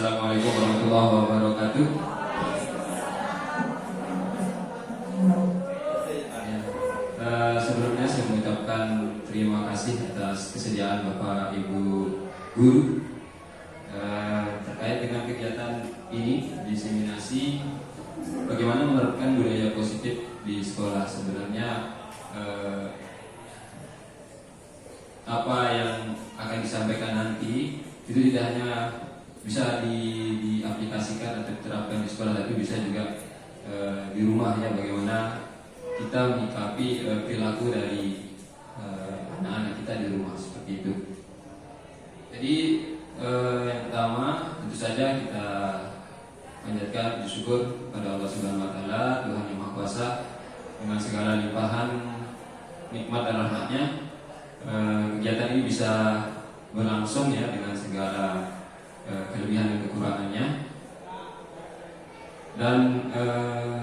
Assalamualaikum warahmatullahi wabarakatuh. Sebelumnya saya mengucapkan terima kasih atas kesediaan Bapak Ibu Guru terkait dengan kegiatan ini, diseminasi bagaimana menerapkan budaya positif di sekolah. Sebenarnya apa yang akan disampaikan nanti itu tidak hanya bisa diaplikasikan atau diterapkan di sekolah, tapi bisa juga di rumah ya, bagaimana kita menyikapi perilaku dari anak-anak kita di rumah, seperti itu. Jadi yang pertama tentu saja kita panjatkan puji syukur kepada Allah Subhanahu wa taala, Tuhan yang Maha Kuasa, dengan segala limpahan nikmat dan rahmatnya. Kegiatan ini bisa berlangsung ya dengan segala kelebihan dan kekurangannya. Dan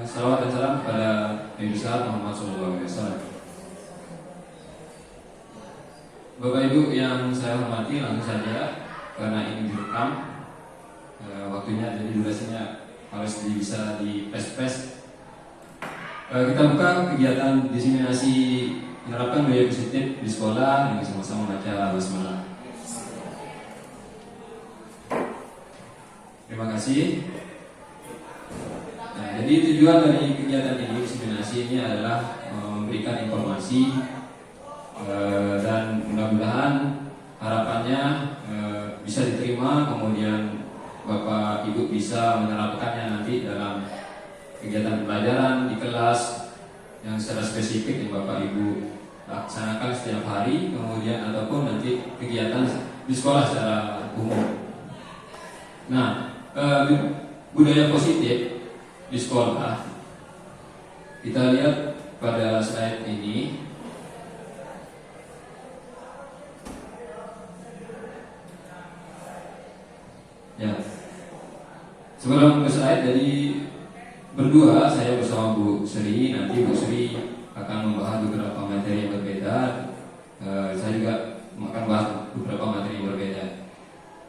salawat dan salam kepada Nabi besar Muhammad SAW. Bapak Ibu yang saya hormati, langsung saja karena ini direkam waktunya, jadi durasinya harus bisa di-press. Kita buka kegiatan diseminasi menerapkan budaya positif di sekolah dengan sama-sama membaca basmalah. Terima kasih. Nah, jadi tujuan dari kegiatan ini, diseminasi ini adalah memberikan informasi dan mudah-mudahan harapannya bisa diterima, kemudian Bapak Ibu bisa menerapkannya nanti dalam kegiatan pelajaran di kelas yang secara spesifik yang Bapak Ibu laksanakan setiap hari, kemudian ataupun nanti kegiatan di sekolah secara umum. Nah, budaya positif di sekolah, kita lihat pada slide ini. Ya, sebelum ke slide, jadi berdua saya bersama Bu Sri, nanti Bu Sri akan membahas beberapa materi yang berbeda. Saya juga akan bahas beberapa materi yang berbeda.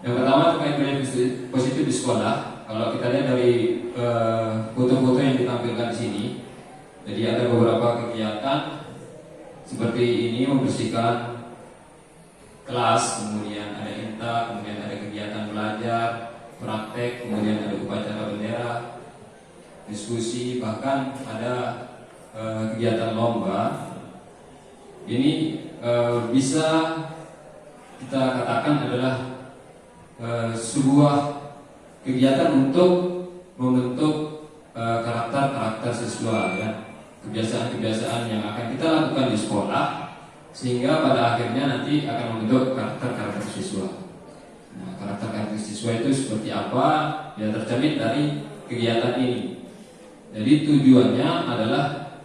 Yang pertama terkait budaya positif di sekolah. Kalau kita lihat dari foto-foto yang ditampilkan di sini, jadi ada beberapa kegiatan seperti ini: membersihkan kelas, kemudian ada inta, kemudian ada kegiatan belajar, praktek, kemudian ada upacara bendera, diskusi, bahkan ada kegiatan lomba. Ini bisa kita katakan adalah sebuah kegiatan untuk membentuk karakter siswa ya, kebiasaan-kebiasaan yang akan kita lakukan di sekolah, sehingga pada akhirnya nanti akan membentuk karakter siswa. Nah, karakter siswa itu seperti apa? Ya, tercermin dari kegiatan ini. Jadi tujuannya adalah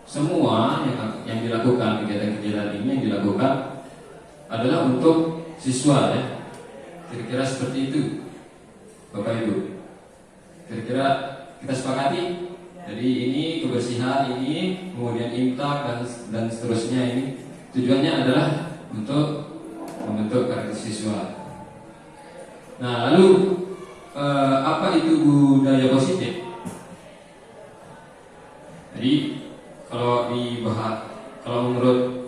semua yang dilakukan, kegiatan-kegiatan ini yang dilakukan adalah untuk siswa ya. Kira-kira seperti itu, Bapak Ibu. Kira-kira kita sepakati. Jadi ini kebersihan ini, kemudian imtak dan seterusnya, ini tujuannya adalah untuk membentuk karakter siswa. Nah, lalu apa itu budaya positif? Jadi kalau menurut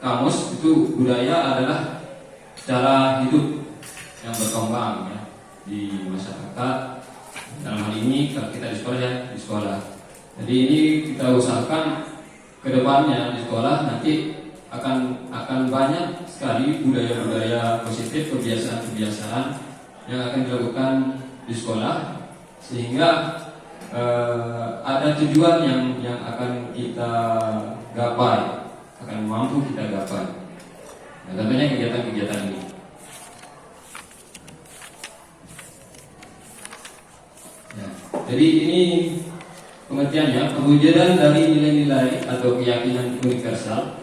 kamus itu budaya adalah cara hidup yang berkembang ya di masyarakat. Dalam hal ini kalau kita di sekolah ya, di sekolah. Jadi ini kita usahakan ke depannya di sekolah nanti akan banyak sekali budaya-budaya positif, kebiasaan-kebiasaan yang akan dilakukan di sekolah, sehingga ada tujuan yang akan kita gapai, akan mampu kita gapai. Nah, tentunya kegiatan-kegiatan ini. Ya, jadi ini pengertiannya, pewujudan dari nilai-nilai atau keyakinan universal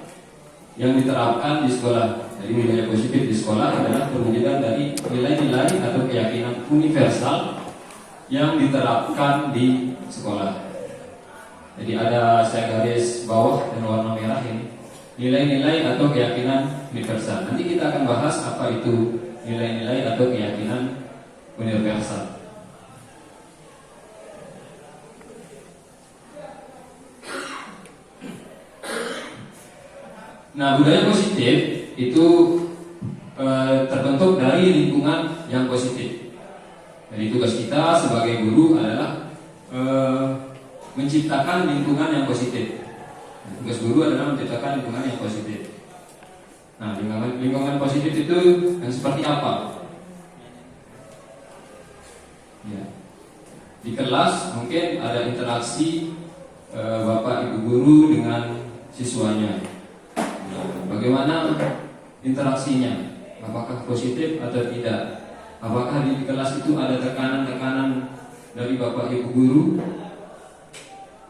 yang diterapkan di sekolah. Jadi budaya positif di sekolah adalah perwujudan dari nilai-nilai atau keyakinan universal yang diterapkan di sekolah. Jadi ada saya garis bawah dan warna merah ini, nilai-nilai atau keyakinan universal. Nanti kita akan bahas apa itu nilai-nilai atau keyakinan universal. Nah, budaya positif itu terbentuk dari lingkungan yang positif. Jadi tugas kita sebagai guru adalah menciptakan lingkungan yang positif. Tugas guru adalah menciptakan lingkungan yang positif. Nah, lingkungan positif itu yang seperti apa? Ya. Di kelas mungkin ada interaksi bapak ibu guru dengan siswanya. Nah, bagaimana interaksinya? Apakah positif atau tidak? Apakah di kelas itu ada tekanan-tekanan dari bapak ibu guru?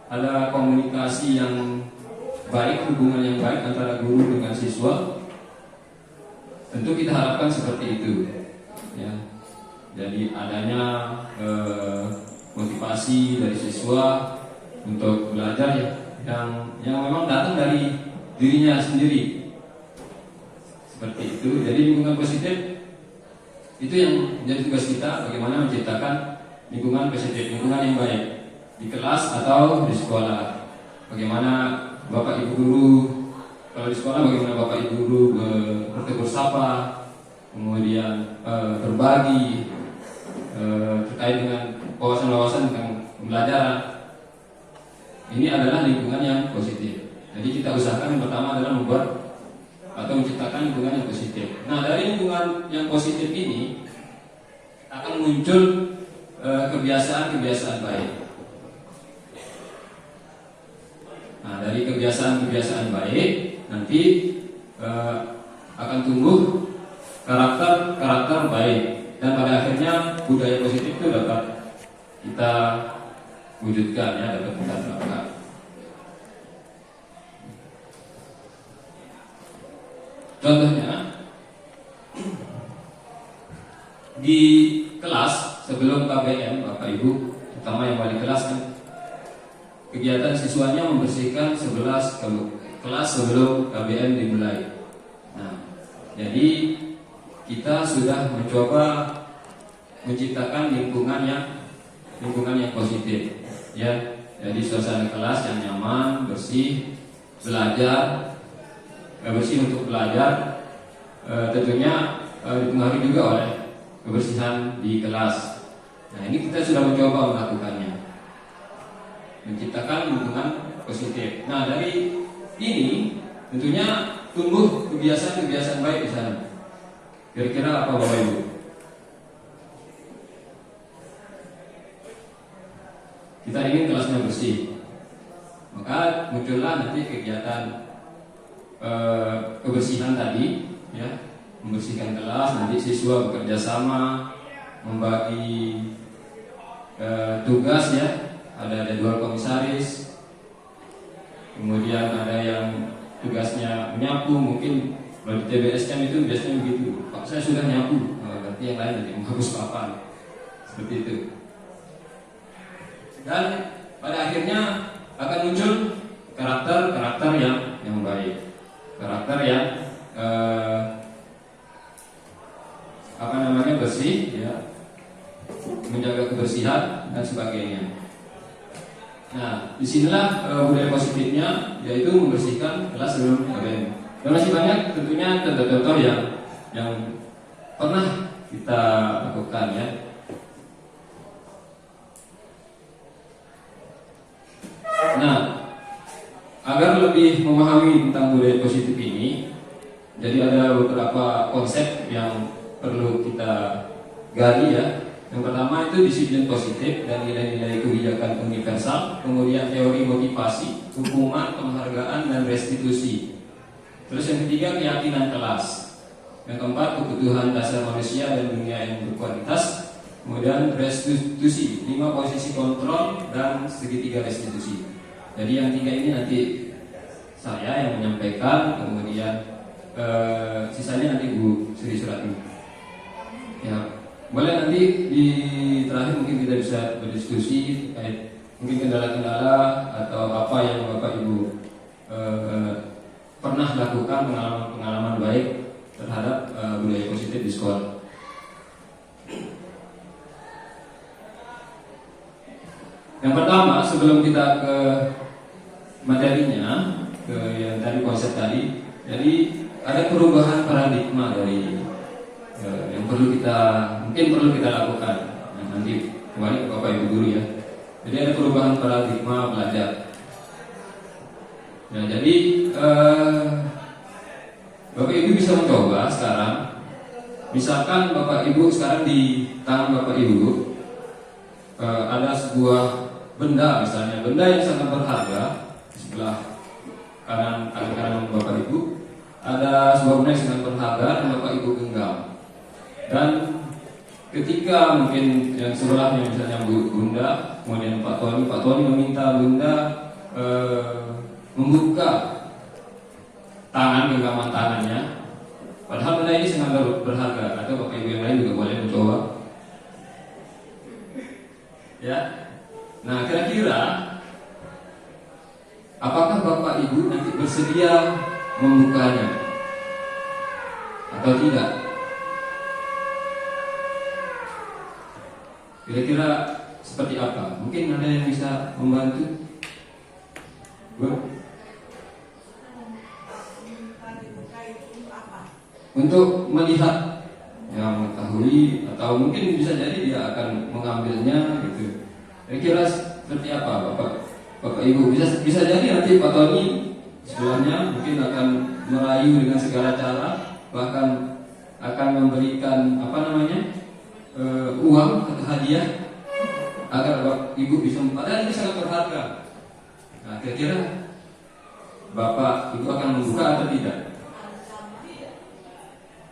Ada komunikasi yang baik, hubungan yang baik antara guru dengan siswa? Tentu kita harapkan seperti itu, ya. Jadi adanya motivasi dari siswa untuk belajar yang memang datang dari dirinya sendiri. Seperti itu. Jadi lingkungan positif itu yang menjadi tugas kita, bagaimana menciptakan lingkungan positif, lingkungan yang baik di kelas atau di sekolah. Bagaimana bapak ibu guru, kalau di sekolah bagaimana bapak ibu guru bertegur sapa, kemudian berbagi terkait dengan wawasan-wawasan tentang pembelajaran. Ini adalah lingkungan yang positif. Jadi kita usahakan yang pertama adalah membuat atau menciptakan lingkungan yang positif. Nah, dari lingkungan yang positif ini akan muncul kebiasaan-kebiasaan baik. Nah, dari kebiasaan-kebiasaan baik nanti akan tumbuh karakter-karakter baik, dan pada akhirnya budaya positif itu dapat kita wujudkan, ya, dapat kita terapkan. Contohnya di kelas sebelum KBM, Bapak Ibu, terutama yang wali kelas kan, kegiatan siswanya membersihkan 11 kelas sebelum KBM dimulai. Nah, jadi kita sudah mencoba menciptakan lingkungan yang positif, ya. Jadi suasana kelas yang nyaman, bersih, bersih untuk belajar, tentunya dipengaruhi juga oleh kebersihan di kelas. Nah, ini kita sudah mencoba melakukannya, menciptakan lingkungan positif. Nah, dari ini tentunya tumbuh kebiasaan-kebiasaan baik di sana. Kira-kira apa Bapak Ibu? Kita ingin kelasnya bersih, maka muncullah nanti kegiatan kebersihan tadi, ya, membersihkan kelas. Nanti siswa bekerja sama, membagi tugas, ya. Ada dua komisaris, kemudian ada yang tugasnya menyapu. Mungkin kalau di TBS kan itu biasanya begitu, Pak, saya sudah nyapu, berarti yang lain nanti menghapus papan, seperti itu. Dan pada akhirnya akan muncul karakter-karakter yang baik. Karakter yang bersih, ya, menjaga kebersihan dan sebagainya. Nah, disinilah budaya positifnya, yaitu membersihkan kelas sebelum KBM. Dan masih banyak tentunya contoh-contoh yang pernah kita lakukan, ya. Nah, agar lebih memahami tentang budaya positif ini, jadi ada beberapa konsep yang perlu kita gali, ya. Yang pertama itu disiplin positif dan nilai-nilai kebijakan universal, kemudian teori motivasi, hukuman, penghargaan, dan restitusi. Terus yang ketiga keyakinan kelas. Yang keempat kebutuhan dasar manusia dan dunia yang berkualitas. Kemudian restitusi, 5 posisi kontrol dan segitiga restitusi. Jadi yang tiga ini nanti saya yang menyampaikan, kemudian sisanya nanti Bu Sri Surati. Ya, boleh nanti di terakhir mungkin kita bisa berdiskusi terkait mungkin kendala-kendala atau apa yang Bapak Ibu pernah lakukan, pengalaman baik terhadap budaya positif di sekolah. Yang pertama, sebelum kita ke materinya, ke yang tadi konsep tadi, jadi ada perubahan paradigma dari yang mungkin perlu kita lakukan. Nah, nanti kembali ke Bapak Ibu guru ya. Jadi ada perubahan paradigma belajar. Nah, jadi Bapak Ibu bisa mencoba sekarang. Misalkan Bapak Ibu sekarang di tangan Bapak Ibu ada sebuah benda, misalnya benda yang sangat berharga. Di sebelah kanan Bapak Ibu ada sebuah benda yang sangat berharga dan Bapak Ibu genggam. Dan ketika mungkin yang sebelahnya misalnya Bunda, kemudian Pak Tony meminta Bunda membuka genggaman tangannya, padahal benda ini sangat berharga. Atau Bapak Ibu yang lain juga boleh mencoba. Ya, nah kira-kira apakah Bapak Ibu nanti bersedia membukanya atau tidak? Kira-kira seperti apa? Mungkin ada yang bisa membantu? Bu? Untuk melihat, yang mengetahui, atau mungkin bisa jadi dia akan mengambilnya gitu. Kira-kira seperti apa Bapak Ibu? Bisa jadi nanti Pak Tony sebelumnya mungkin akan merayu dengan segala cara, bahkan akan memberikan uang atau hadiah agar Bapak Ibu bisa, padahal ini sangat berharga. Nah, kira-kira Bapak Ibu akan membuka atau tidak?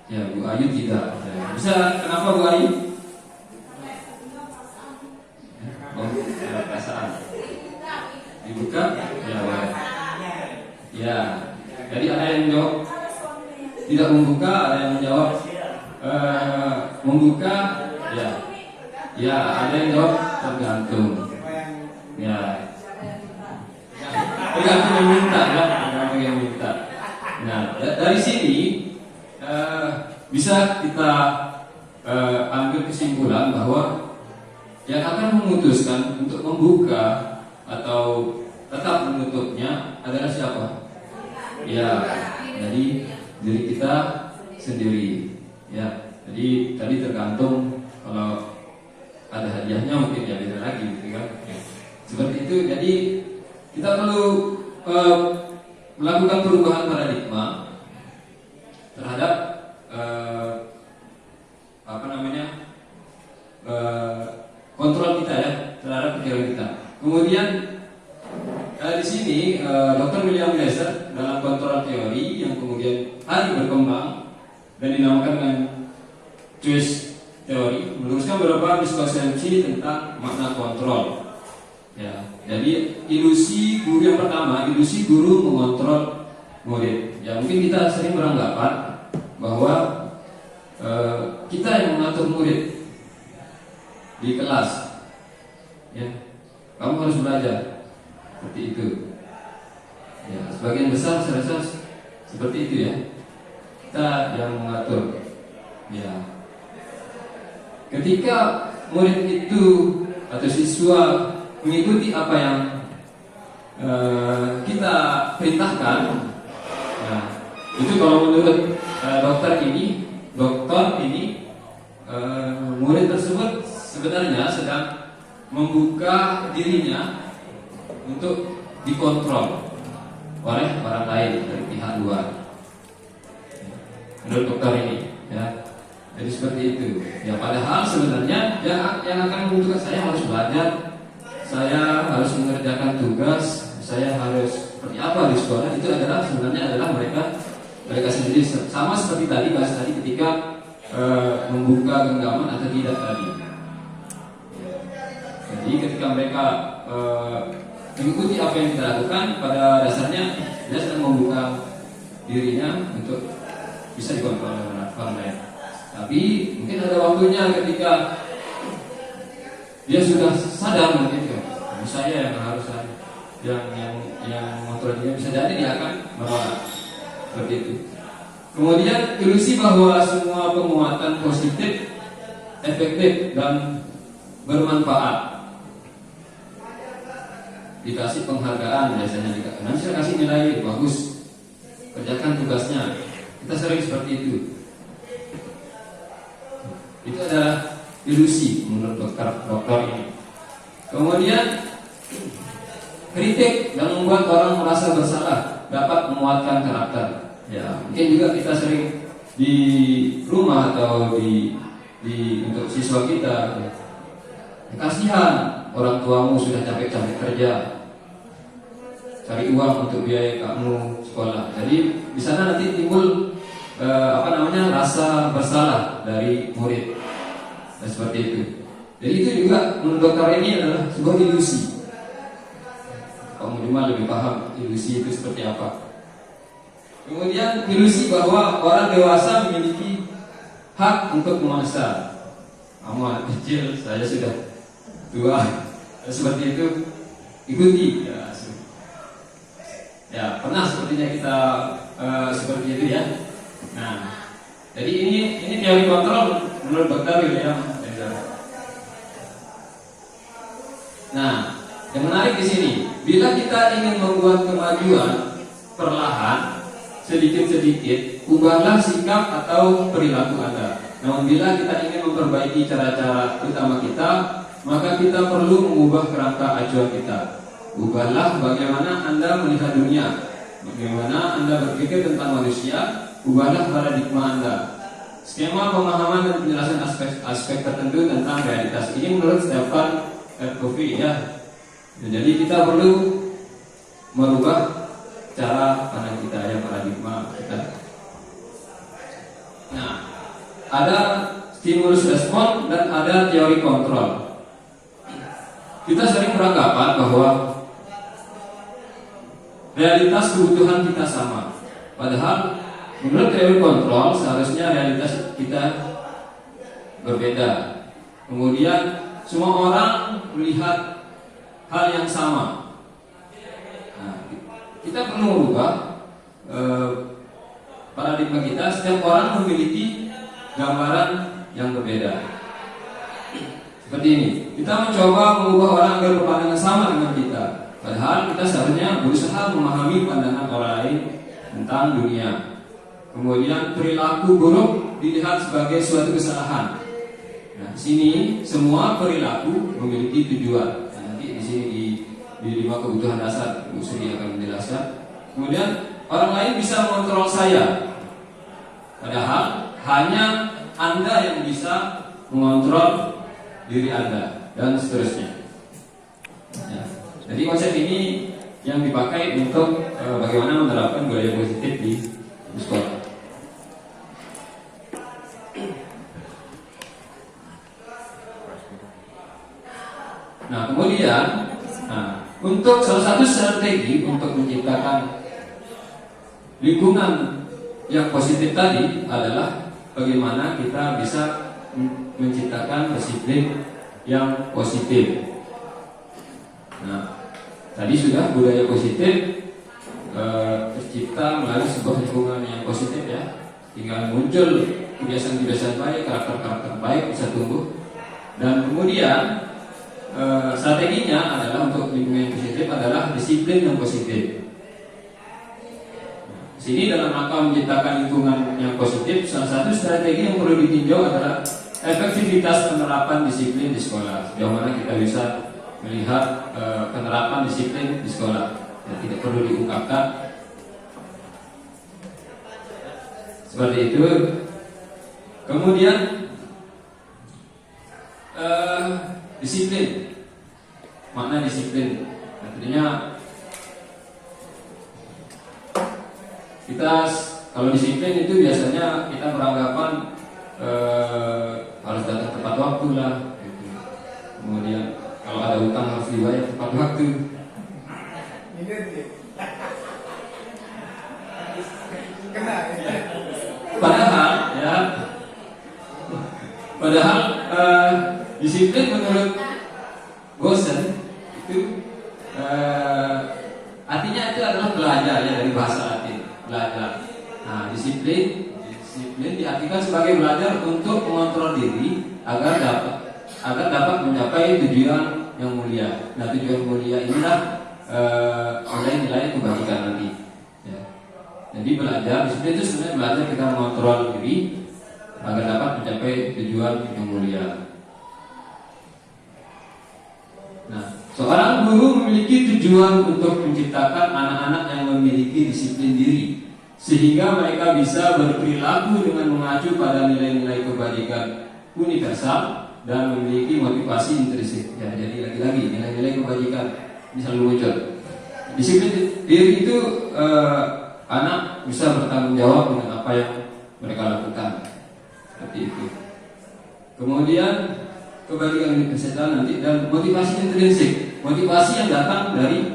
Ya, Bu Ayu tidak. Bisa, kenapa Bu Ayu? Oh, ada perasaan. Dibuka? Ya, boleh. Ya, jadi ada yang menjawab tidak membuka, ada yang menjawab membuka. Ya, ya, ada yang jawab tergantung. Ya, tergantung yang minta, ya, tergantung yang minta. Nah, dari sini bisa kita ambil kesimpulan bahwa yang akan memutuskan untuk membuka atau tetap menutupnya adalah siapa? Ya, jadi diri kita sendiri. Ya, jadi tadi tergantung, kalau ada hadiahnya mungkin ya beda lagi gitu kan. Seperti itu. Jadi kita perlu melakukan perubahan paradigma terhadap kontrol kita ya, terhadap pikiran kita. Kemudian di sini Dr. William Glasser dalam kontrol teori yang kemudian hari berkembang dan dinamakan dengan choice teori, menuliskan beberapa miskonsepsi tentang makna kontrol. Ya, jadi ilusi guru yang pertama, ilusi guru mengontrol murid. Ya, mungkin kita sering beranggapan bahwa kita yang mengatur murid di kelas. Ya, kamu harus belajar seperti itu. Ya, sebagian besar saya rasa seperti itu ya. Kita yang mengatur. Ya. Ketika murid itu atau siswa mengikuti apa yang kita perintahkan, nah, itu kalau menurut dokter ini murid tersebut sebenarnya sedang membuka dirinya untuk dikontrol oleh orang lain dari pihak luar. Menurut dokter ini, ya. Jadi seperti itu. Ya, padahal sebenarnya yang akan menentukan saya harus belajar, saya harus mengerjakan tugas, saya harus seperti apa di sekolah, itu adalah sebenarnya mereka sendiri. Sama seperti tadi bahas tadi ketika membuka genggaman atau tidak tadi. Jadi ketika mereka mengikuti apa yang kita lakukan, pada dasarnya dia sedang membuka dirinya untuk bisa dikontrol oleh orang lain. Tapi mungkin ada waktunya ketika dia sudah sadar mungkin saya yang harus yang mengontrol dia, bisa jadi dia akan menolak seperti itu. Kemudian ilusi bahwa semua penguatan positif, efektif dan bermanfaat. dikasih penghargaan biasanya nanti saya kasih nilai bagus, kerjakan tugasnya. Kita sering seperti itu. Itu adalah ilusi menurut dokter ini. Kemudian kritik yang membuat orang merasa bersalah dapat menguatkan karakter. Ya, mungkin juga kita sering di rumah atau di untuk siswa kita, kasihan orang tuamu sudah capek-capek kerja, cari uang untuk biaya kamu sekolah. Jadi di sana nanti timbul rasa bersalah dari murid. Dan seperti itu. Jadi itu juga menurut dokter ini adalah sebuah ilusi. Kamu cuma lebih paham ilusi itu seperti apa. Kemudian ilusi bahwa orang dewasa memiliki hak untuk memaksa. Kamu anak kecil, saya sudah tua. Seperti itu, ikuti. Ya, pernah sepertinya kita seperti itu ya. Nah, jadi ini teori kontrol menurut dokter William Taylor. Nah, yang menarik di sini, bila kita ingin membuat kemajuan perlahan, sedikit-sedikit, ubahlah sikap atau perilaku Anda. Namun bila kita ingin memperbaiki cara-cara utama kita, maka kita perlu mengubah kerangka acuan kita. Ubahlah bagaimana Anda melihat dunia, bagaimana Anda berpikir tentang manusia. Ubahlah paradigma Anda. Skema pemahaman dan penjelasan aspek tertentu tentang realitas. Ini menurut Stephen R. Covey ya. Jadi kita perlu merubah cara pandang kita, ya, paradigma kita. Nah, ada stimulus respon dan ada teori kontrol. Kita sering beranggapan bahwa realitas kebutuhan kita sama. Padahal menurut teori kontrol seharusnya realitas kita berbeda. Kemudian semua orang melihat hal yang sama. Nah, kita perlu merubah paradigma kita. Setiap orang memiliki gambaran yang berbeda. Seperti ini, kita mencoba mengubah orang agar berpandangan sama dengan kita. Padahal kita seharusnya berusaha memahami pandangan orang lain tentang dunia. Kemudian perilaku buruk dilihat sebagai suatu kesalahan. Nah, di sini semua perilaku memiliki tujuan. Nah, nanti di sini di 5 kebutuhan dasar Bu Sri akan menjelaskan. Kemudian orang lain bisa mengontrol saya. Padahal hanya Anda yang bisa mengontrol diri Anda dan seterusnya. Ya. Jadi konsep ini yang dipakai untuk bagaimana menerapkan budaya positif di sekolah. Nah, kemudian untuk salah satu strategi untuk menciptakan lingkungan yang positif tadi adalah bagaimana kita bisa menciptakan disiplin yang positif. Nah, tadi sudah budaya positif tercipta melalui sebuah lingkungan yang positif ya. Tinggal muncul kebiasaan-kebiasaan baik, karakter-karakter baik bisa tumbuh. Dan kemudian strateginya adalah untuk lingkungan yang positif adalah disiplin yang positif. Di sini dalam rangka menciptakan lingkungan yang positif, salah satu strategi yang perlu ditinjau adalah efektivitas penerapan disiplin di sekolah. Sejauh mana kita bisa melihat penerapan disiplin di sekolah. Ya, tidak perlu diungkapkan. Seperti itu. Kemudian disiplin. Makna disiplin artinya kita kalau disiplin itu biasanya kita beranggapan harus datang tepat waktu lah gitu. Kemudian kalau ada utang harus dibayar tepat waktu. Padahal disiplin menurut Gosen itu artinya itu adalah belajar ya, dari bahasa Latin belajar. Nah, disiplin diartikan sebagai belajar untuk mengontrol diri agar dapat mencapai tujuan yang mulia. Nah, tujuan mulia inilah nilai-nilai kebajikan nanti. Ya. Jadi belajar disiplin itu sebenarnya belajar kita mengontrol diri agar dapat mencapai tujuan yang mulia. Nah, seorang guru memiliki tujuan untuk menciptakan anak-anak yang memiliki disiplin diri, sehingga mereka bisa berperilaku dengan mengacu pada nilai-nilai kebajikan universal dan memiliki motivasi intrinsik. Ya, jadi lagi-lagi nilai-nilai kebajikan ini selalu muncul. Disiplin diri itu anak bisa bertanggung jawab dengan apa yang mereka lakukan. Seperti itu. Kemudian kebajikan universal nanti dan motivasi intrinsik, motivasi yang datang dari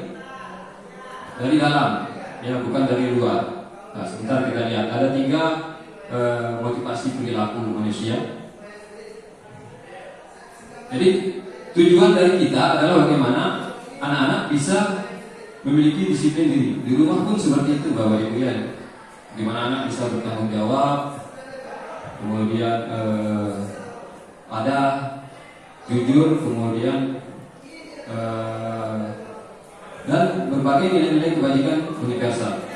dalam, ya bukan dari luar. Nah, sebentar kita lihat ada 3 motivasi perilaku manusia. Jadi tujuan dari kita adalah bagaimana anak-anak bisa memiliki disiplin diri. Di rumah pun seperti itu Bapak Ibu ya. Bagaimana anak bisa bertanggung jawab, kemudian ada jujur, kemudian dan berbagai nilai-nilai kebajikan universal.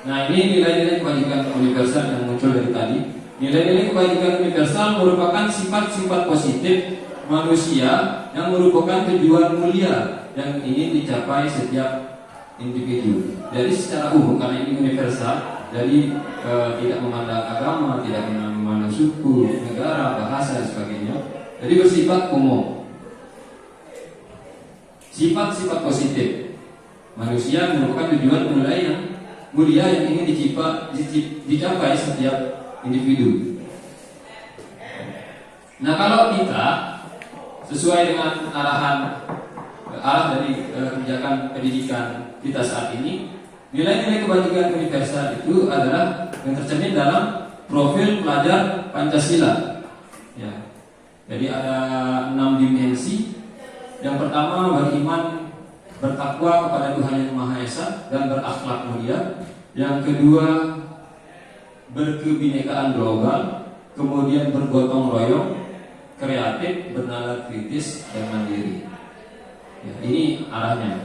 Nah, ini nilai-nilai kebajikan universal yang muncul dari tadi. Nilai-nilai kebajikan universal merupakan sifat-sifat positif manusia yang merupakan tujuan mulia yang ingin dicapai setiap individu. Jadi secara umum, karena ini universal, jadi tidak memandang agama, tidak memandang suku, negara, bahasa, dan sebagainya. Jadi bersifat umum. Sifat-sifat positif manusia merupakan tujuan mulia yang ingin dicapai setiap individu. Nah, kalau kita sesuai dengan arah dari kebijakan pendidikan kita saat ini, nilai-nilai kebajikan universal itu adalah yang tercermin dalam profil pelajar Pancasila. Ya. Jadi ada 6 dimensi. Yang pertama, beriman, bertakwa kepada Tuhan Yang Maha Esa dan berakhlak mulia. Yang kedua, berkebinekaan global. Kemudian bergotong royong, kreatif, bernalar kritis, dan mandiri. Ya, ini arahnya.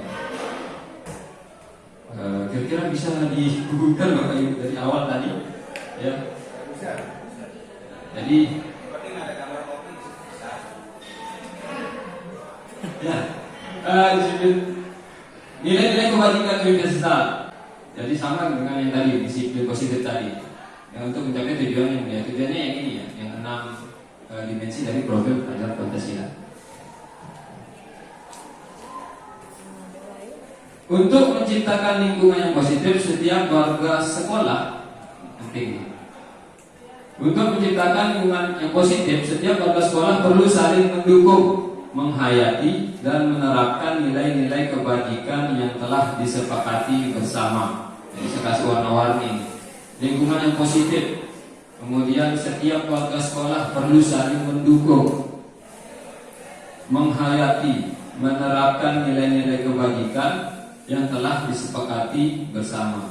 Kira-kira bisa dihubungkan Bapak Ibu dari awal tadi, ya. Jadi, ya, disiplin nilai-nilai kebajikan universal. Jadi sama dengan yang tadi, disiplin positif tadi. Yang untuk mencapai tujuan yang mulia. Tujuannya yang ini ya, yang 6 dimensi dari profil pelajar Pancasila. Untuk menciptakan lingkungan yang positif, setiap warga sekolah penting. Untuk menciptakan lingkungan yang positif, setiap warga sekolah perlu saling mendukung, menghayati, dan menerapkan nilai-nilai kebajikan yang telah disepakati bersama. Jadi saya kasih warna-warni. Lingkungan yang positif. Kemudian setiap warga sekolah perlu saling mendukung, menghayati, menerapkan nilai-nilai kebajikan yang telah disepakati bersama.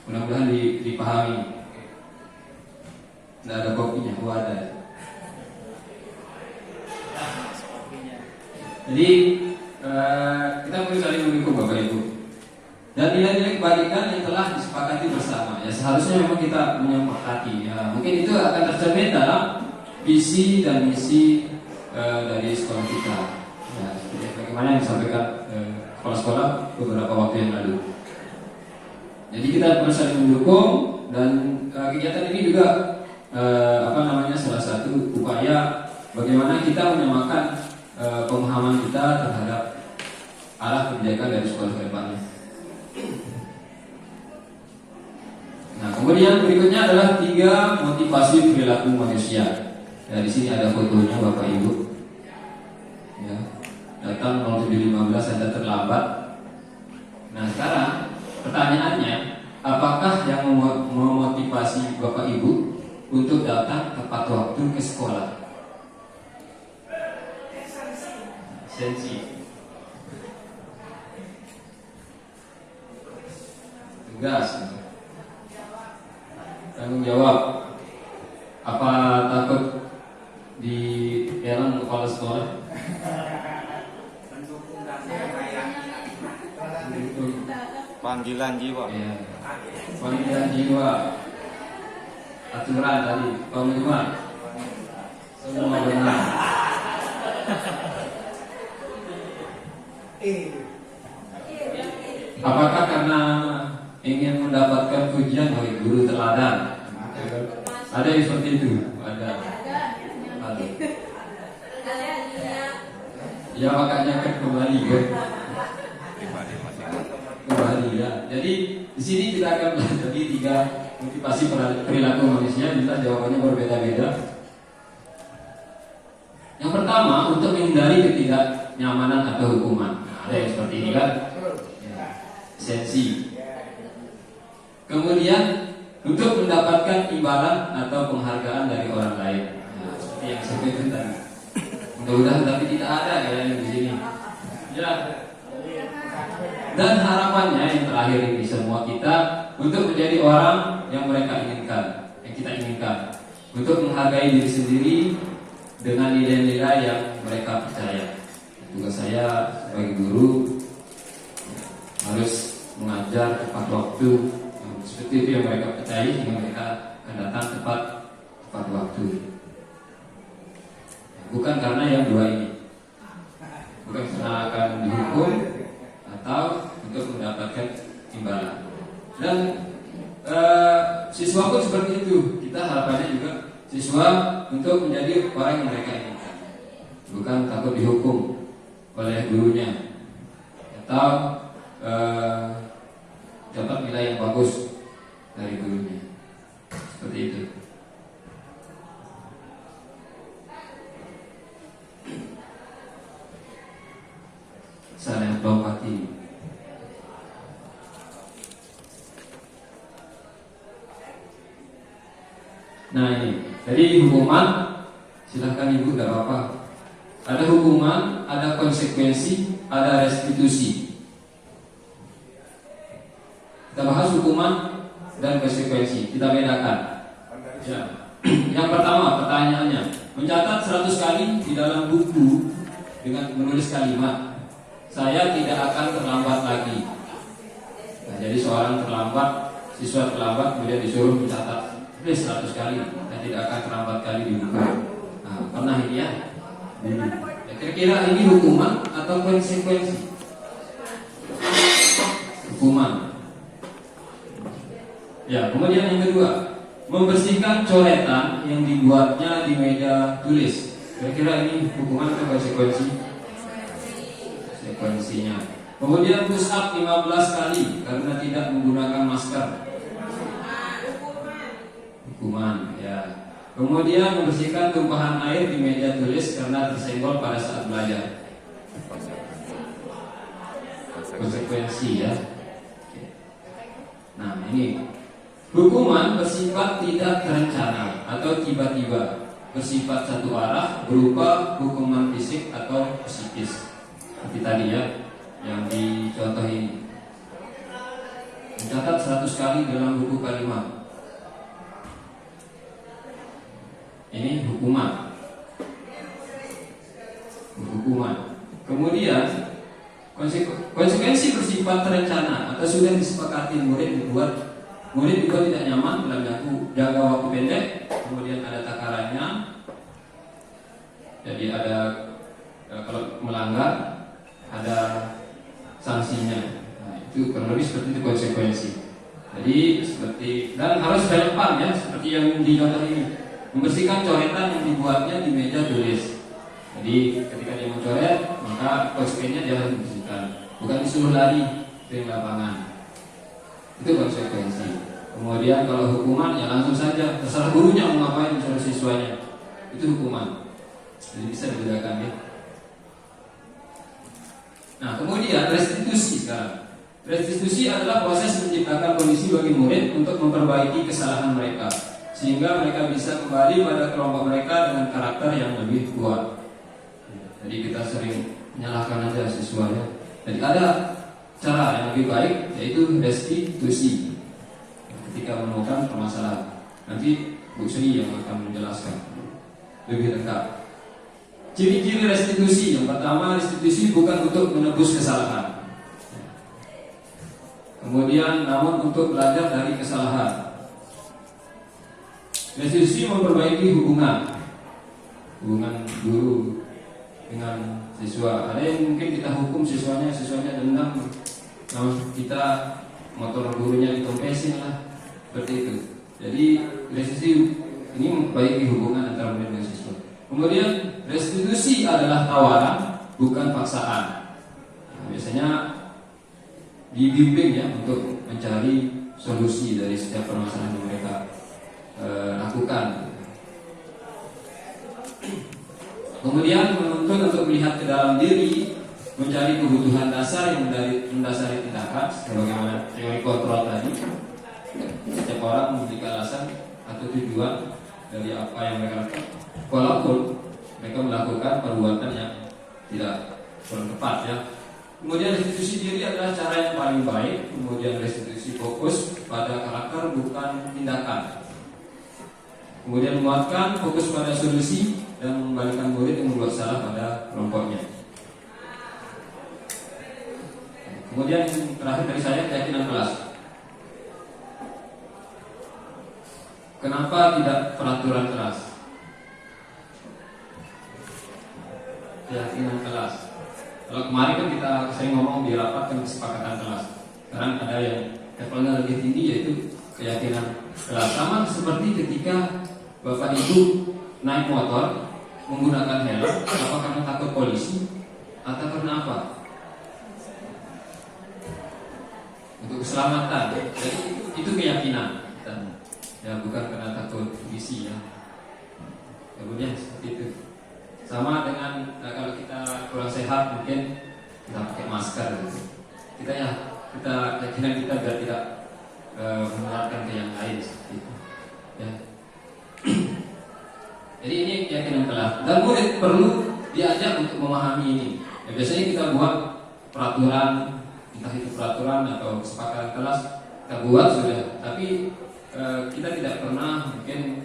Mudah-mudahan dipahami. Tidak ada kopinya, ada. Jadi kita perlu saling mendukung Bapak Ibu. Dan nilai-nilai kebajikan yang telah disepakati bersama. Ya seharusnya memang kita menyepakati. Ya, mungkin itu akan tercermin dalam visi dan misi dari sekolah kita. Ya, bagaimana yang disampaikan sekolah-sekolah beberapa waktu yang lalu. Jadi kita perlu saling mendukung dan kegiatan ini juga salah satu upaya bagaimana kita menyamakan pemahaman kita terhadap arah kebijakan dari sekolah ke depannya. Nah, kemudian berikutnya adalah 3 motivasi perilaku manusia. Ya, di sini ada fotonya Bapak Ibu. Ya, datang 07.15 Anda terlambat. Nah, sekarang pertanyaannya, apakah yang memotivasi Bapak Ibu untuk datang tepat waktu ke sekolah? Sensi. Tugas. Tanggung jawab. Apa takut di kepala sekolah? Panggilan jiwa. Ya. Panggilan jiwa. Aturan tadi, komitmen. Semua benar. Apakah karena ingin mendapatkan pujian dari guru teladan? Ada yang seperti itu? Ada. Ya makanya kan kembali kan. Kembali ya. Jadi di sini kita akan belajar 3 motivasi perilaku manusia. Bisa jawabannya berbeda-beda. Yang pertama, untuk menghindari ketidaknyamanan atau hukuman. Ada yang seperti ini kan? Sensi. Kemudian untuk mendapatkan imbalan atau penghargaan dari orang lain. Nah, seperti yang saya sebutkan tadi. Mudah-mudahan tapi tidak ada yang di sini. Ya. Dan harapannya yang terakhir ini semua kita untuk menjadi orang yang mereka inginkan, yang kita inginkan, untuk menghargai diri sendiri dengan nilai-nilai yang mereka percaya. Tugas saya sebagai guru harus mengajar tepat waktu, seperti itu yang mereka percaya, sehingga mereka akan datang tepat waktu. Bukan karena yang dua ini, bukan karena akan dihukum atau untuk mendapatkan imbalan. Dan siswa pun seperti itu. Kita harapannya juga siswa untuk menjadi orang yang mereka inginkan, bukan takut dihukum oleh gurunya atau dapat nilai yang bagus dari gurunya. Seperti itu. Saling berempati. Nah ini, jadi hukuman, silahkan ibu, tidak apa-apa. Ada hukuman, ada konsekuensi, ada restitusi. Kita bahas hukuman dan konsekuensi, kita bedakan. Ya. Yang pertama, pertanyaannya, mencatat 100 kali di dalam buku dengan menulis kalimat, saya tidak akan terlambat lagi. Nah, jadi seorang terlambat, siswa terlambat, kemudian disuruh mencatat 100 kali, dan tidak akan terlambat kali di buku. Nah, pernah ini ya? Kira-kira ini hukuman atau konsekuensi? Hukuman. Ya, kemudian yang kedua, membersihkan coretan yang dibuatnya di meja tulis. Kira-kira ini hukuman atau konsekuensi? Konsekuensinya. Kemudian push up 15 kali karena tidak menggunakan masker. Hukuman, ya. Kemudian membersihkan tumpahan air di meja tulis karena tersenggol pada saat belajar. Konsekuensi ya. Nah ini. Hukuman bersifat tidak terencana atau tiba-tiba, bersifat satu arah, berupa hukuman fisik atau psikis. Seperti tadi ya, yang dicontoh ini. Mencatat 100 kali dalam buku kalimat. Ini hukuman. Hukuman. Kemudian konsekuensi bersifat terencana atau sudah disepakati murid juga tidak nyaman dalam jangka waktu pendek, kemudian ada takarannya. Jadi ada kalau melanggar ada sanksinya. Nah, itu kurang lebih seperti itu konsekuensi. Jadi seperti, dan harus relevan ya, seperti yang dicontoh ini. Membersihkan coretan yang dibuatnya di meja tulis. Jadi ketika dia mencoret, maka konsekuensinya dia harus membersihkan, bukan disuruh lari ke lapangan. Itu konsekuensi. Kemudian kalau hukuman ya langsung saja, terserah gurunya mau ngapain, terserah siswanya. Itu hukuman. Jadi bisa dibedakan ya. Nah kemudian restitusi sekarang. Restitusi adalah proses menciptakan kondisi bagi murid untuk memperbaiki kesalahan mereka, sehingga mereka bisa kembali pada kelompok mereka dengan karakter yang lebih kuat. Jadi kita sering menyalahkan aja siswanya. Jadi ada cara yang lebih baik, yaitu restitusi. Ketika menemukan permasalahan, nanti Bu Sri yang akan menjelaskan lebih lengkap. Ciri-ciri restitusi. Yang pertama, restitusi bukan untuk menebus kesalahan. Kemudian namun untuk belajar dari kesalahan. Restitusi memperbaiki hubungan guru dengan siswa. Ada yang mungkin kita hukum siswanya dendam, namun kita motor gurunya ditompesin lah, seperti itu. Jadi restitusi ini memperbaiki hubungan antara murid dan siswa. Kemudian restitusi adalah tawaran, bukan paksaan. Nah, biasanya dibimbing ya untuk mencari solusi dari setiap permasalahan yang mereka lakukan. Kemudian menuntut untuk melihat ke dalam diri, mencari kebutuhan dasar yang mendasari tindakan, sebagaimana teori kontrol tadi. Setiap orang memiliki alasan atau tujuan dari apa yang mereka lakukan, walaupun mereka melakukan perbuatan yang tidak kurang tepat ya. Kemudian restitusi diri adalah cara yang paling baik. Kemudian restitusi fokus pada karakter bukan tindakan. Kemudian menguatkan fokus pada solusi dan mengembalikan murid yang berbuat salah pada kelompoknya. Kemudian yang terakhir dari saya, keyakinan kelas. Kenapa tidak peraturan kelas? Keyakinan kelas. Kalau kemarin kan kita sering ngomong di rapat kan kesepakatan kelas. Sekarang ada yang levelnya lebih tinggi, yaitu keyakinan kelas. Sama seperti ketika Bapak Ibu naik motor menggunakan helm, apa karena takut polisi atau karena apa? Untuk keselamatan. Jadi itu keyakinan kita. Ya, bukan karena takut polisi ya. Kemudian seperti itu. Sama dengan kalau kita kurang sehat mungkin kita pakai masker gitu. Kita keyakinan kita biar tidak menularkan ke yang lain seperti itu. Ya. Jadi ini keyakinan kelas. Dan murid perlu diajak untuk memahami ini. Ya, biasanya kita buat peraturan, entah itu peraturan atau kesepakatan kelas, kita buat sudah. Tapi kita tidak pernah mungkin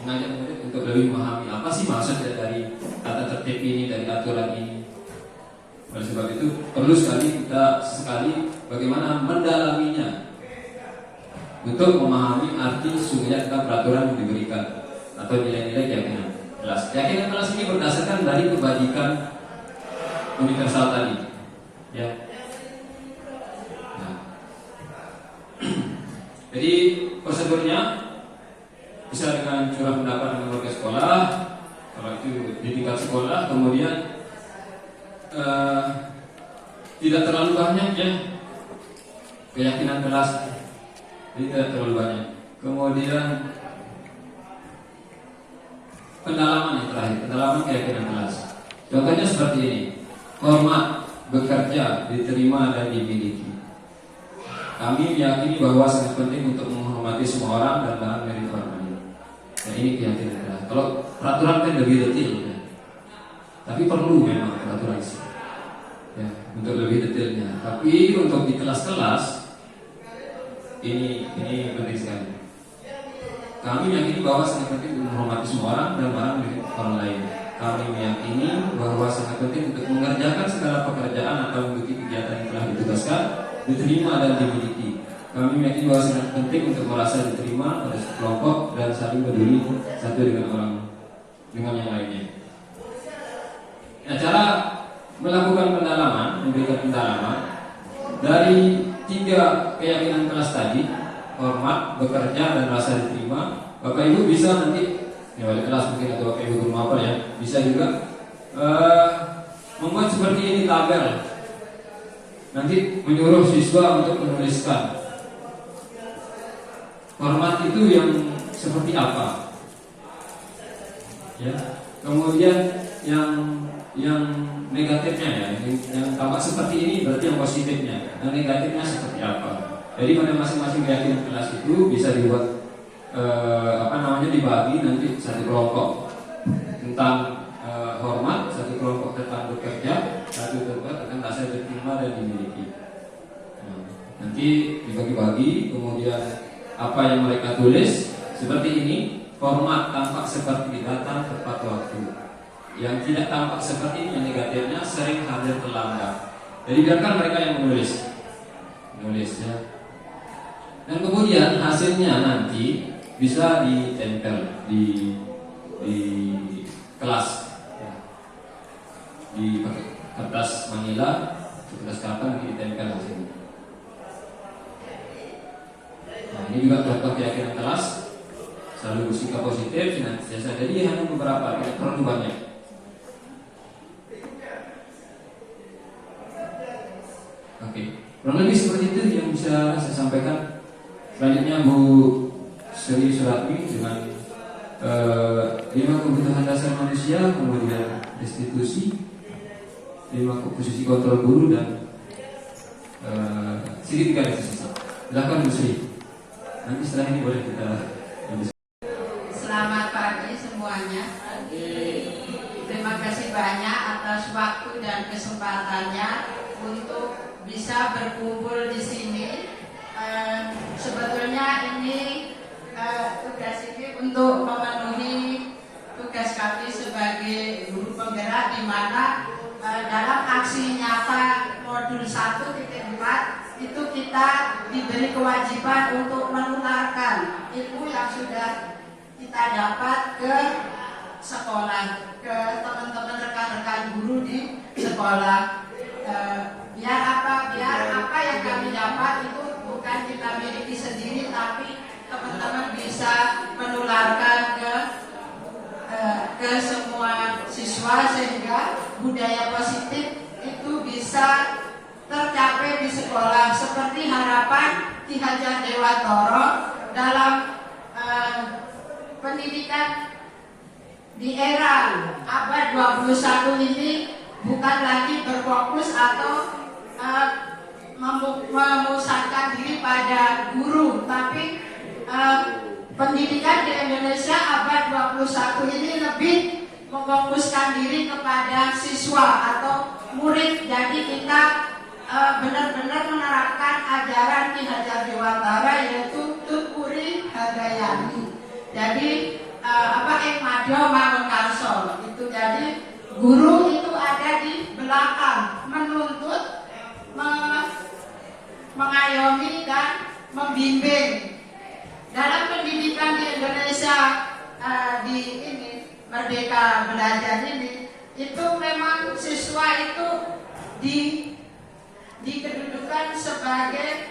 mengajak murid untuk lebih memahami apa sih maksud dari tata tertib ini, dari aturan ini. Oleh sebab itu perlu sekali kita bagaimana mendalaminya untuk memahami arti sesungguhnya tentang peraturan yang diberikan atau nilai-nilai keyakinan kelas. Keyakinan kelas ini berdasarkan dari kebajikan universal tadi. Ya. Nah. Jadi prosedurnya bisa dengan curah pendapat dengan warga sekolah, kalau itu di tingkat sekolah, kemudian tidak terlalu banyak ya keyakinan kelas, tidak terlalu banyak. Kemudian pendalaman yang terakhir, pendalaman keyakinan kelas. Contohnya seperti ini: hormat, bekerja, diterima dan dimiliki. Kami meyakini bahwa sangat penting untuk menghormati semua orang dan bahan merit hormati. Nah, ini keyakinan kelas. Kalau peraturan kan lebih detail ya. Tapi perlu memang peraturan sih. Ya, untuk lebih detailnya. Tapi untuk di kelas-kelas ini penting sekali. Kami meyakini bahwa sangat penting untuk menghormati semua orang dan bahan merit orang lain. Kami meyakini bahwa sangat penting untuk mengerjakan segala pekerjaan atau mengikuti kegiatan yang telah ditugaskan, diterima dan dimiliki. Kami meyakini bahwa sangat penting untuk merasa diterima pada kelompok dan saling peduli satu dengan yang lainnya. Nah, cara melakukan pendalaman, memberikan pendalaman dari 3 keyakinan kelas tadi: hormat, bekerja, dan rasa diterima. Bapak Ibu bisa nanti ya, wali kelas mungkin atau Bapak Ibu guru apa ya, bisa juga membuat seperti ini tabel. Nanti menyuruh siswa untuk menuliskan hormat itu yang seperti apa, ya. Kemudian yang negatifnya ya, yang tampak seperti ini berarti yang positifnya, yang negatifnya seperti apa. Jadi pada masing-masing keyakinan kelas itu bisa dibuat dibagi nanti satu kelompok tentang hormat, satu kelompok tentang bekerja, satu kelompok tentang rasa diterima dan dimiliki. Nah, nanti dibagi-bagi, kemudian apa yang mereka tulis seperti ini. Hormat tampak seperti datang tepat waktu. Yang tidak tampak seperti ini, yang negatifnya sering hadir terlambat. Jadi biarkan mereka yang menulis. nulis ya. Dan kemudian hasilnya nanti bisa ditempel di kelas ya. Di kertas manila, kertas kapan ditempel hasilnya. Nah, ini juga contoh keyakinan kelas, selalu bersikap positif, senantiasa. Jadi hanya beberapa, tidak terlalu banyak. Oke, kurang lebih seperti itu yang bisa saya sampaikan. Selanjutnya Bu Sri Suratmi dengan 5 kebutuhan dasar manusia, kemudian restitusi, 5 posisi kontrol guru, dan segitiga restitusi. Silakan Bu Sri. Nanti setelah ini boleh kita. Selamat pagi semuanya. Terima kasih banyak atas waktu dan kesempatannya untuk bisa berkumpul di sini. Sebetulnya ini tugas ini untuk memenuhi tugas kami sebagai guru penggerak, di mana dalam aksi nyata modul 1.4 itu kita diberi kewajiban untuk menularkan ilmu yang sudah kita dapat ke sekolah, ke teman-teman rekan-rekan guru di sekolah. Biar apa yang kami dapat itu bukan kita miliki sendiri, tapi teman-teman bisa menularkan ke semua siswa, sehingga budaya positif itu bisa tercapai di sekolah, seperti harapan Ki Hajar Dewantara dalam pendidikan di era abad 21 ini. Bukan lagi berfokus atau memusatkan diri pada guru, tapi pendidikan di Indonesia abad 21 ini lebih memfokuskan diri kepada siswa atau murid. Jadi kita benar-benar menerapkan ajaran Ki Hajar Dewantara, yaitu Tutpuri Hadayani. Jadi Ing Madya Mangun Karso itu. Jadi guru itu ada di belakang, menuntut, mengayomi dan membimbing. Dalam pendidikan di Indonesia di ini Merdeka Belajar ini, itu memang siswa itu dikedudukan sebagai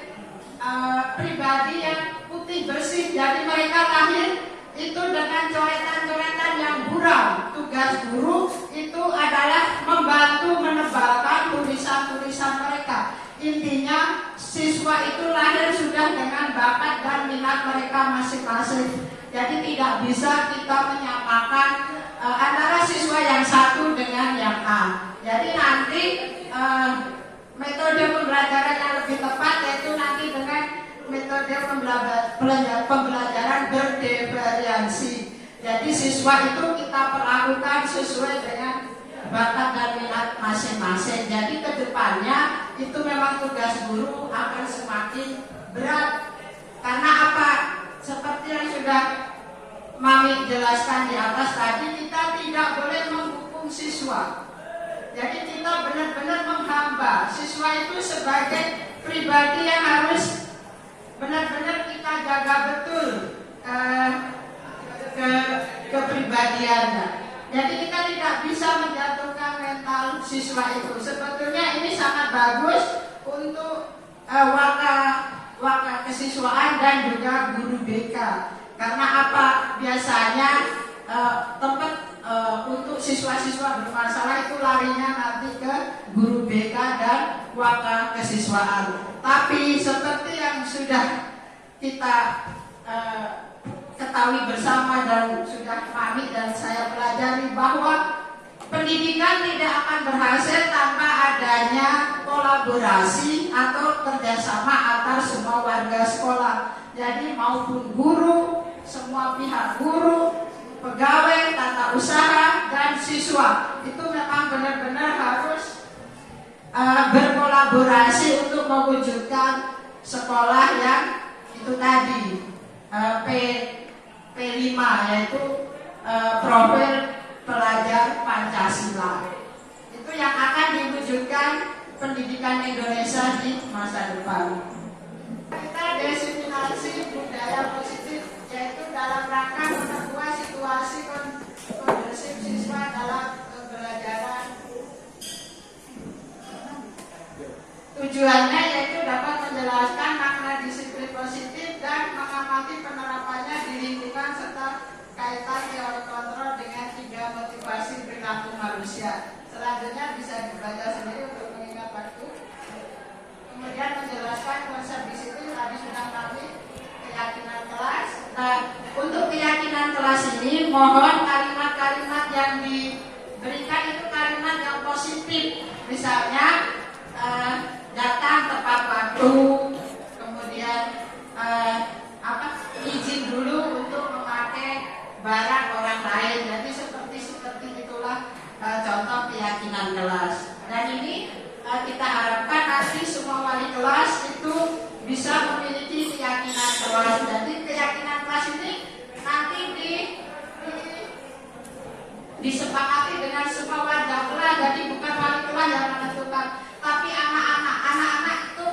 pribadi yang putih bersih. Jadi mereka lahir itu dengan coretan-coretan yang buram. Tugas guru itu adalah membantu menebalkan tulisan-tulisan mereka. Intinya siswa itu lahir sudah dengan bakat dan minat mereka masing-masing. Jadi tidak bisa kita menyamakan antara siswa yang satu dengan yang A. Jadi nanti metode pembelajaran yang lebih tepat yaitu nanti dengan metode pembelajaran berdiveriansi. Jadi siswa itu kita perlakukan sesuai dengan bakat dan minat masing-masing. Jadi kedepannya itu memang tugas guru akan semakin berat. Karena apa? Seperti yang sudah Mami jelaskan di atas tadi, kita tidak boleh menghukum siswa. Jadi kita benar-benar menghamba siswa itu sebagai pribadi yang harus benar-benar kita jaga betul kepribadiannya. Jadi kita tidak bisa menjatuhkan mental siswa itu. Sebetulnya ini sangat bagus untuk waka kesiswaan dan juga guru BK. Karena apa? Biasanya tempat untuk siswa-siswa bermasalah itu larinya nanti ke guru BK dan waka kesiswaan. Tapi seperti yang sudah kita ketahui bersama dan sudah Mami dan saya pelajari, bahwa pendidikan tidak akan berhasil tanpa adanya kolaborasi atau kerjasama antar semua warga sekolah. Jadi maupun guru, semua pihak guru, pegawai, tata usaha, dan siswa itu memang benar-benar harus berkolaborasi untuk mewujudkan sekolah yang itu tadi P5, yaitu profil pelajar Pancasila. Itu yang akan diwujudkan pendidikan Indonesia di masa depan. Kita diseminasi budaya positif, yaitu dalam rangka memperkuat situasi kondusif siswa dalam pembelajaran. Tujuannya yaitu dapat menjelaskan makna disiplin positif dan mengamati penerapannya di lingkungan serta kaitan teori kontrol dengan 3 motivasi perilaku manusia. Selanjutnya bisa dibaca sendiri untuk mengingat waktu. Kemudian menjelaskan konsep disiplin tadi sudah kami keyakinan kelas. Nah, untuk keyakinan kelas ini mohon kalimat-kalimat yang diberikan itu kalimat yang positif. Misalnya datang tepat waktu, kemudian izin dulu untuk memakai barang orang lain. Jadi seperti itulah contoh keyakinan kelas. Dan ini kita harapkan nanti semua wali kelas itu bisa memiliki keyakinan kelas. Jadi keyakinan kelas ini nanti disepakati dengan semua warga kelas. Jadi bukan wali kelas yang menentukan, tapi anak-anak itu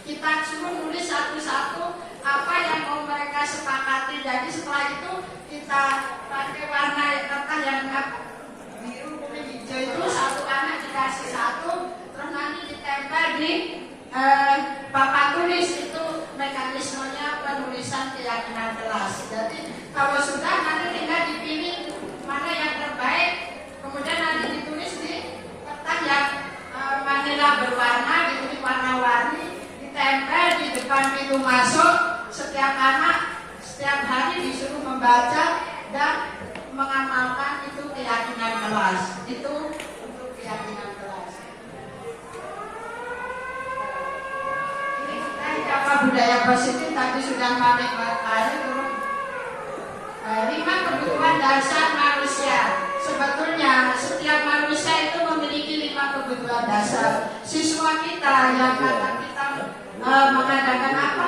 kita suruh nulis satu-satu apa yang mau mereka sepakati. Jadi setelah itu kita pakai warna yang biru, kuning, hijau itu satu anak dikasih satu, terus nanti ditempel di papan tulis. Itu mekanismenya penulisan keyakinan kelas. Jadi kalau sudah nanti tinggal dipilih mana yang terbaik, kemudian nanti ditulis di kertas yang manila berwarna, ditulis warna-warni, ditempel di depan pintu masuk. Setiap anak setiap hari disuruh membaca dan mengamalkan itu keyakinan kelas. Itu untuk keyakinan kelas. Ini kita apa budaya positif tadi sudah kami bahas. 5 kebutuhan dasar manusia. Sebetulnya setiap manusia itu memiliki 5 kebutuhan dasar. Siswa kita yang kata kita mengadakan apa?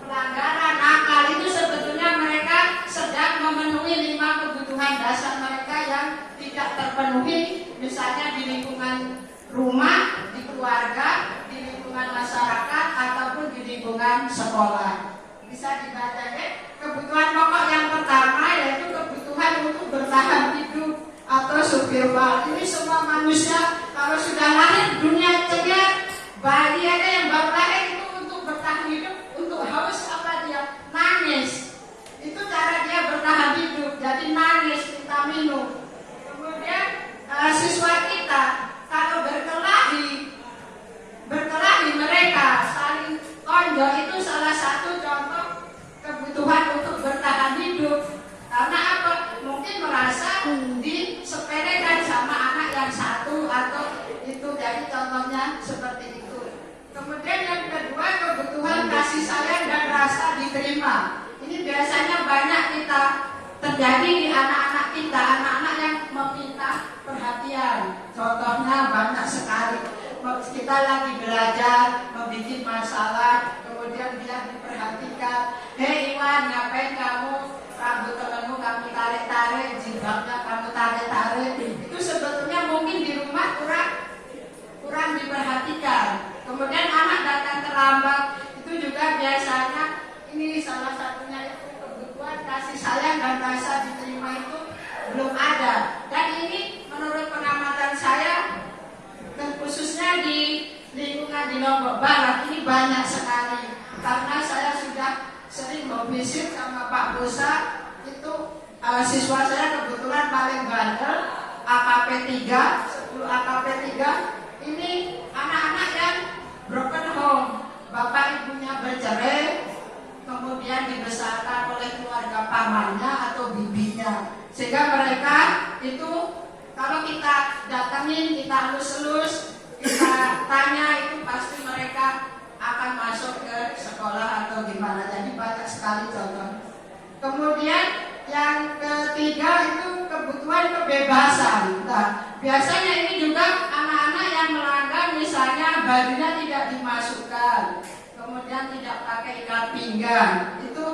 Pelanggaran nakal itu sebetulnya mereka sedang memenuhi 5 kebutuhan dasar mereka yang tidak terpenuhi, misalnya di lingkungan rumah, di keluarga, di lingkungan masyarakat ataupun di lingkungan sekolah. Bisa dibaca ya. Kebutuhan pokok yang pertama yaitu kebutuhan untuk bertahan hidup atau survival. Ini semua manusia kalau sudah lahir dunia ceria, bayi aja yang baru lahir itu untuk bertahan hidup, untuk haus apa dia? Nangis. Itu cara dia bertahan hidup. Jadi nangis, minta minum. Kemudian siswa kita kalau berkelahi mereka saling tonjok, itu salah satu contoh kebutuhan untuk bertahan hidup. Karena apa? Mungkin merasa disepelekan sama anak yang satu atau itu. Jadi contohnya seperti itu. Kemudian yang kedua, kebutuhan kasih sayang dan rasa diterima. Ini biasanya banyak kita terjadi di anak-anak kita, anak-anak yang meminta perhatian. Contohnya banyak sekali. Kita lagi belajar, membuat masalah, kemudian dia diperhatikan. Hei Iwan, ngapain kamu? Rambut temanmu kamu tarik-tarik, jilbabnya kamu tarik-tarik. Itu sebetulnya mungkin di rumah kurang diperhatikan. Kemudian anak datang terlambat, itu juga biasanya ini salah satunya itu kebutuhan kasih sayang dan rasa diterima itu belum ada. Dan ini menurut pengamatan saya dan khususnya di lingkungan di Lombok Barat ini banyak sekali. Karena saya sudah sering bervisit sama Pak Bosa, itu siswa saya kebetulan paling bandel, AKP 3, 10 AKP 3. Ini anak-anak yang broken home, bapak ibunya bercerai, kemudian dibesarkan oleh keluarga pamannya atau bibinya, sehingga mereka itu kalau kita datangin, kita elus-elus, kita tanya, itu pasti mereka akan masuk ke sekolah atau gimana. Jadi banyak sekali contoh. Kemudian yang ketiga itu kebutuhan kebebasan. Nah, biasanya ini juga anak-anak yang melanggar, misalnya bajunya tidak dimasukkan, kemudian tidak pakai ikat pinggang, itu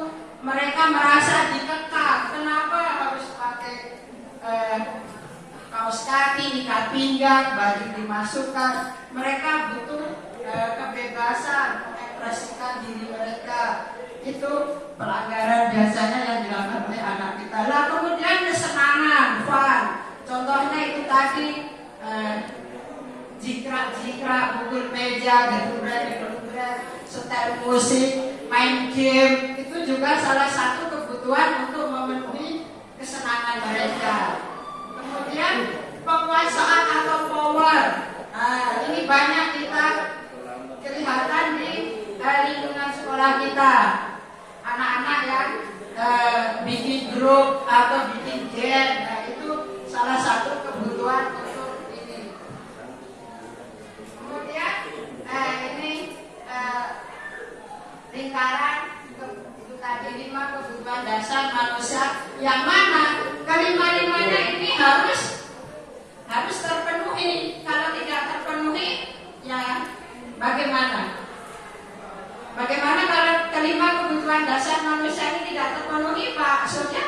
mereka merasa dikekang. Kenapa harus pakai kaos kaki, ikat pinggang, baju dimasukkan? Mereka butuh kebebasan kebebasan mengekspresikan diri mereka. Itu pelanggaran biasanya yang dilakukan oleh anak kita. Lah kemudian kesenangan, fun. Contohnya itu tadi jikrak-jikrak, pukul meja, gedung-gedung, setel musik, main game. Itu juga salah satu kebutuhan untuk memenuhi kesenangan mereka. Kemudian penguasaan atau power. Nah, ini banyak kita kelihatan di lingkungan sekolah kita. Anak-anak yang bikin grup atau bikin geng, nah itu salah satu kebutuhan untuk ini. Kemudian ini lingkaran itu tadi 5 kebutuhan dasar manusia, yang mana kelima-limanya ini harus terpenuhi. Kalau tidak terpenuhi, ya bagaimana? Bagaimana kalau kelima kebutuhan dasar manusia ini tidak terpenuhi, Pak Surya?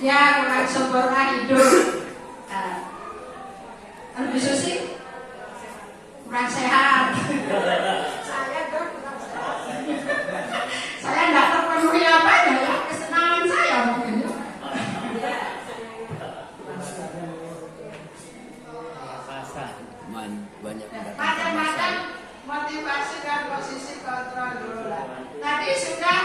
Ya, kurang sempurna hidup. Lebih Susi? Kurang sehat. Saya dong kurang sehat. Saya tidak terpenuhi apa ya? Kesenangan saya mungkin. Banyak Macam-macam motivasi dan posisi kontrol dulu lah. Tadi sudah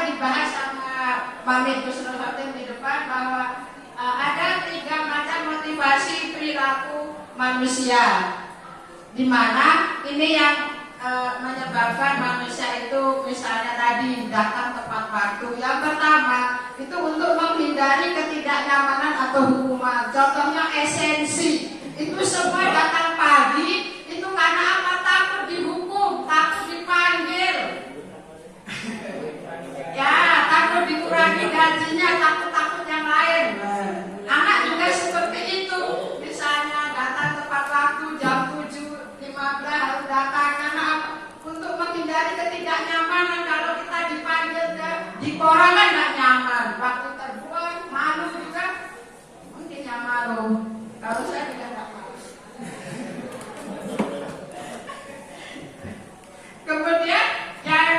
dibahas sama Pamit Kusnul Khotim di depan bahwa ada 3 macam motivasi perilaku manusia, di mana ini yang menyebabkan manusia itu misalnya tadi datang tepat waktu. Yang pertama itu untuk menghindari ketidaknyamanan atau hukuman. Contohnya esensi itu semua datang pagi itu karena apa? Takut dihukum, takut dipanggil, ya takut dikurangi gajinya, takut yang lain. Anak juga seperti itu. Misalnya datang tepat waktu jam 7.15 harus datang. Karena untuk menghindari ketidaknyamanan, kalau kita dipanggil di koran kan nggak nyaman. Waktu terbuang malu juga, mungkin yang malu. Kalau saya juga nggak malu. Kemudian yang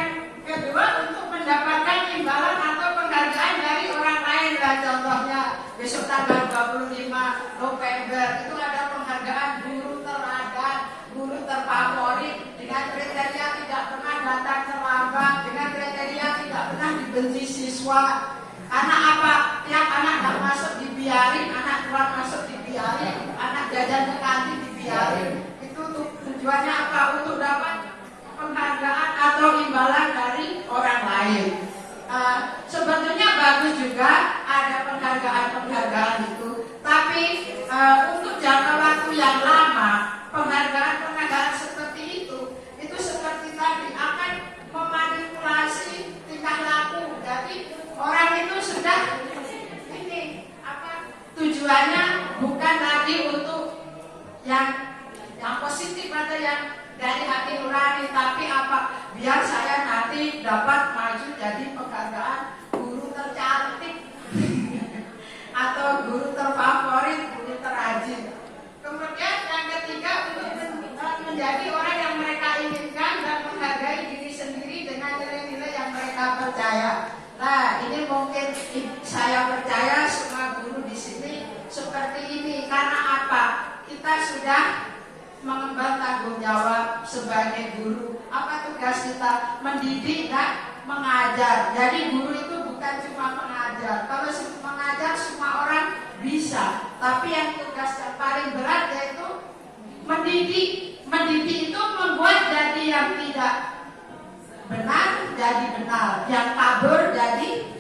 kedua untuk mendapatkan imbalan atau penghargaan dari orang lain. Dan contohnya besok tanggal 25 November itu ada penghargaan guru teladan, guru terfavorit, dengan kriteria tidak pernah datang terlambat, dengan kriteria tidak pernah dibenci siswa. Anak apa? Tiap anak tak masuk dibiarin, anak keluar masuk dibiarin, anak jajan ke kantin dibiarin. Itu tujuannya apa? Untuk dapat penghargaan atau imbalan dari orang lain. Sebetulnya bagus juga ada penghargaan itu, tapi untuk jangka waktu yang lama, penghargaan seperti itu seperti tadi akan memanipulasi tingkah laku. Jadi orang itu sudah tujuannya bukan lagi untuk yang positif atau yang dari hati nurani, tapi apa? Biar saya nanti dapat maju jadi penghargaan guru tercantik atau guru terfavorit, guru terrajin. Kemudian yang ketiga untuk menjadi orang yang mereka inginkan dan menghargai diri sendiri dengan nilai-nilai yang mereka percaya. Nah, ini mungkin saya percaya semua guru di sini seperti ini. Karena apa? Kita sudah mengemban tanggung jawab sebagai guru. Apa tugas kita? Mendidik dan mengajar. Jadi guru itu bukan cuma mengajar. Kalau mengajar semua orang bisa, tapi yang tugas yang paling berat yaitu mendidik. Mendidik itu membuat jadi yang tidak benar jadi benar, yang kabur jadi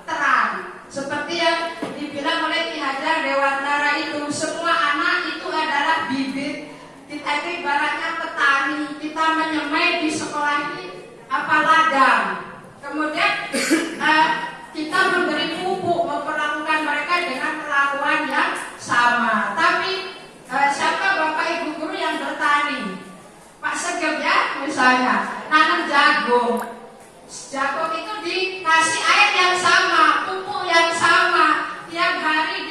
terang. Seperti yang dibilang oleh Ki Hajar Dewantara itu, semua anak itu adalah bibit. Kita itu ibaratnya petani, kita menyemai di sekolah ini apa ladang. Kemudian kita memberi pupuk, memperlakukan mereka dengan perlakuan yang sama. Tapi siapa Bapak Ibu guru yang bertani? Pak Segep ya misalnya, nanam jagung. Jagung itu dikasih air yang sama, pupuk yang sama, tiap hari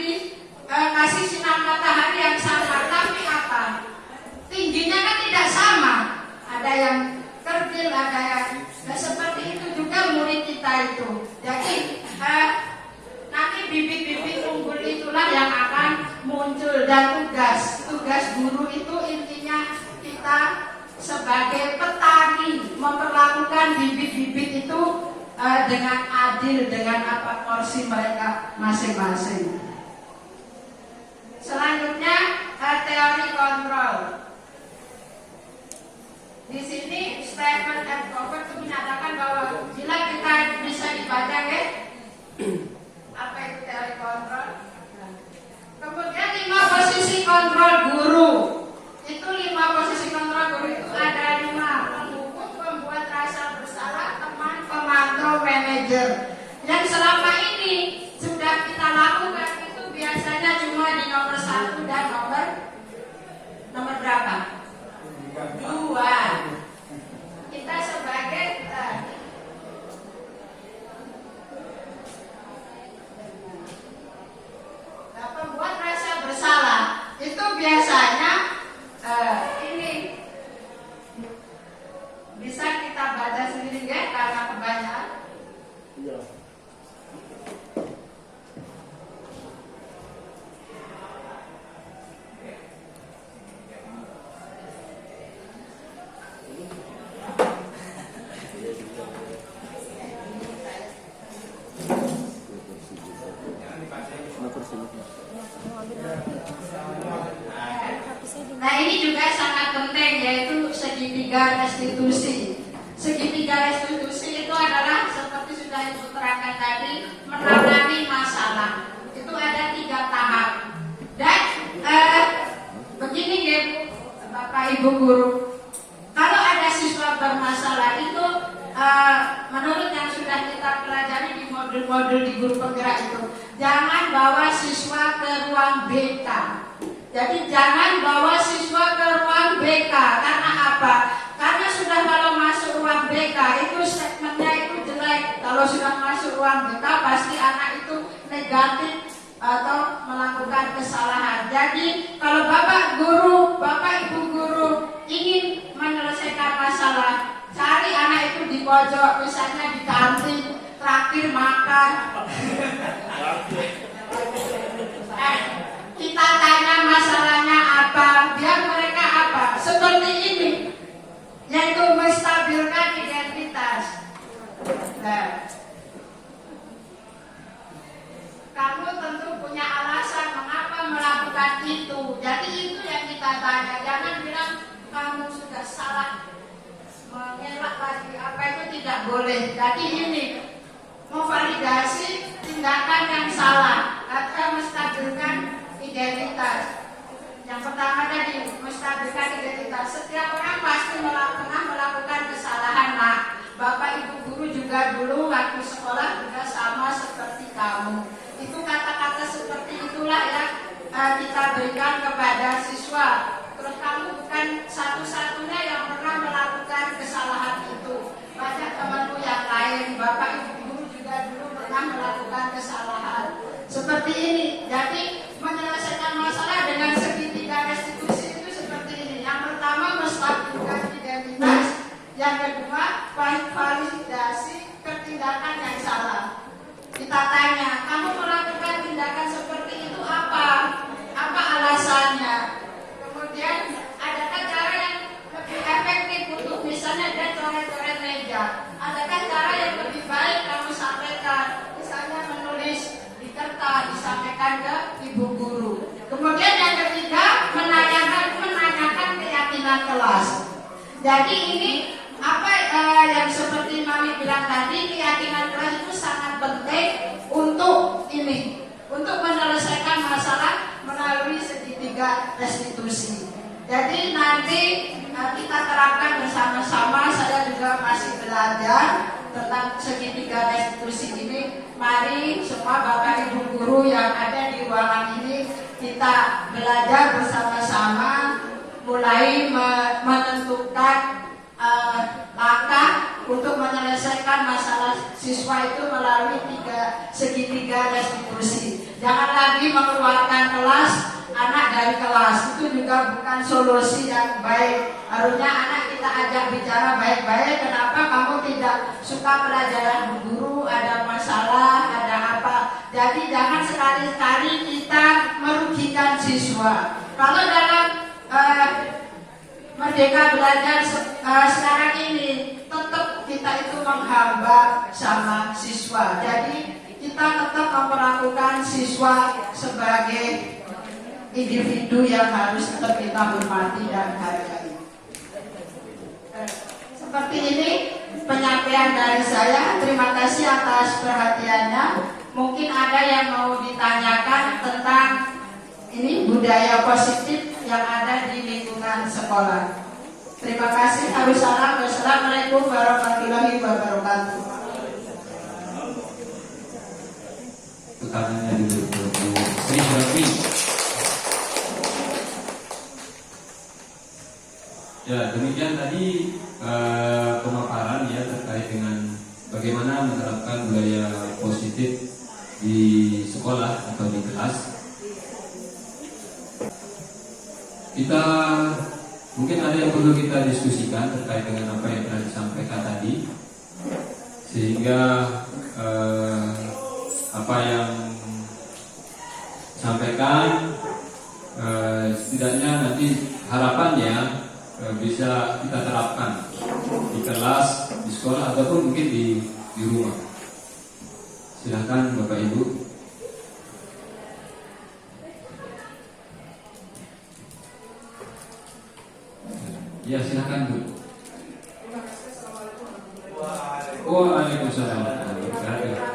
kasih sinar matahari yang sama, tapi apa? Tingginya kan tidak sama. Ada yang kerdil, ada yang seperti itu juga murid kita itu. Jadi nanti bibit-bibit unggul itulah yang akan muncul. Dan tugas guru itu intinya kita sebagai petani memperlakukan bibit-bibit itu dengan adil, dengan apa porsi mereka masing-masing. Selanjutnya teori kontrol. Di sini Stephen and Covert itu menyatakan bahwa bila kita bisa dibaca apa itu teori kontrol. Kemudian 5 posisi kontrol guru. Itu 5 posisi kontrol guru itu ada 5: penghukum, pembuat rasa bersalah, teman, pemantau, manajer. Yang selama ini sudah kita lakukan itu biasanya cuma di nomor 1 dan nomor berapa? 2. Kita sebagai pembuat rasa bersalah itu biasanya ini bisa kita baca sendiri ya, karena kebanyakan. Nah ini juga sangat penting, yaitu segitiga restitusi. Segitiga restitusi itu adalah seperti sudah Ibu terangkan tadi, menangani masalah. Itu ada 3 tahap. Dan begini ya Bapak Ibu guru, kalau ada siswa bermasalah itu menurut yang sudah kita pelajari di modul-modul di guru penggerak itu, jangan bawa siswa ke ruang BK. Jadi jangan bawa siswa ke ruang BK. Karena apa? Karena sudah kalau masuk ruang BK itu statementnya itu jelek. Kalau sudah masuk ruang BK pasti anak itu negatif atau melakukan kesalahan. Jadi kalau Bapak guru, Bapak Ibu guru ingin menyelesaikan masalah, cari anak itu di pojok, misalnya di kantin, traktir makan. Kita tanya masalahnya apa, biar mereka apa, seperti ini, yaitu menstabilkan identitas. Nah, kamu tentu punya alasan mengapa melakukan itu. Jadi itu yang kita tanya. Jangan bilang kamu sudah salah, mengelak lagi, apa itu tidak boleh. Jadi ini memvalidasi tindakan yang salah atau menstabilkan identitas. Yang pertama tadi menstabilkan identitas. Setiap orang pasti pernah melakukan kesalahan. Nah, Bapak Ibu guru juga dulu waktu sekolah juga sama seperti kamu. Itu kata-kata seperti itulah yang kita berikan kepada siswa. Terus kamu bukan satu-satunya yang pernah melakukan kesalahan itu. Banyak temanmu yang lain, Bapak Ibu guru juga dulu pernah melakukan kesalahan seperti ini. Jadi menyelesaikan masalah dengan segitiga restitusi itu seperti ini. Yang pertama menstabilkan identitas, yang kedua validasi tindakan yang salah. Kita tanya, kamu melakukan tindakan seperti itu apa? Apa alasannya? Kemudian adakah cara yang lebih efektif untuk misalnya dia coret-coret meja? Adakah cara yang lebih baik kamu sampaikan? Misalnya menulis di kertas disampaikan ke ibu guru. Kemudian yang ketiga menanyakan keyakinan kelas. Jadi ini apa yang seperti Mami bilang tadi, keyakinan kelas itu sangat penting untuk ini, untuk menyelesaikan masalah melalui segitiga restitusi. Jadi nanti kita terapkan bersama-sama. Saya juga masih belajar tentang segitiga restitusi ini. Mari semua Bapak Ibu guru yang ada di ruangan ini kita belajar bersama-sama, mulai menentukan langkah untuk menyelesaikan masalah siswa itu melalui segitiga restitusi. Jangan lagi mengeluarkan kelas anak dari kelas, itu juga bukan solusi yang baik. Harusnya anak kita ajak bicara baik-baik. Kenapa kamu tidak suka pelajaran guru? Ada masalah, ada apa? Jadi jangan sekali-kali kita merugikan siswa. Kalau dalam Merdeka Belajar sekarang ini tetap kita itu menghamba sama siswa. Jadi kita tetap memperlakukan siswa sebagai individu yang harus tetap kita hormati dan hargai. Seperti ini penyampaian dari saya. Terima kasih atas perhatiannya. Mungkin ada yang mau ditanyakan tentang ini budaya positif yang ada di lingkungan sekolah. Terima kasih. Wassalamualaikum warahmatullahi wabarakatuh. Tangannya dulu Sri Berarti. Ya, demikian tadi pemaparan ya terkait dengan bagaimana menerapkan budaya positif di sekolah atau di kelas. Kita mungkin ada yang perlu kita diskusikan terkait dengan apa yang telah disampaikan tadi, sehingga apa yang disampaikan setidaknya nanti harapannya bisa kita terapkan di kelas, di sekolah, ataupun mungkin di rumah. Silakan Bapak Ibu. Ya, silakan Bu. Waalaikumsalam warahmatullahi wabarakatuh.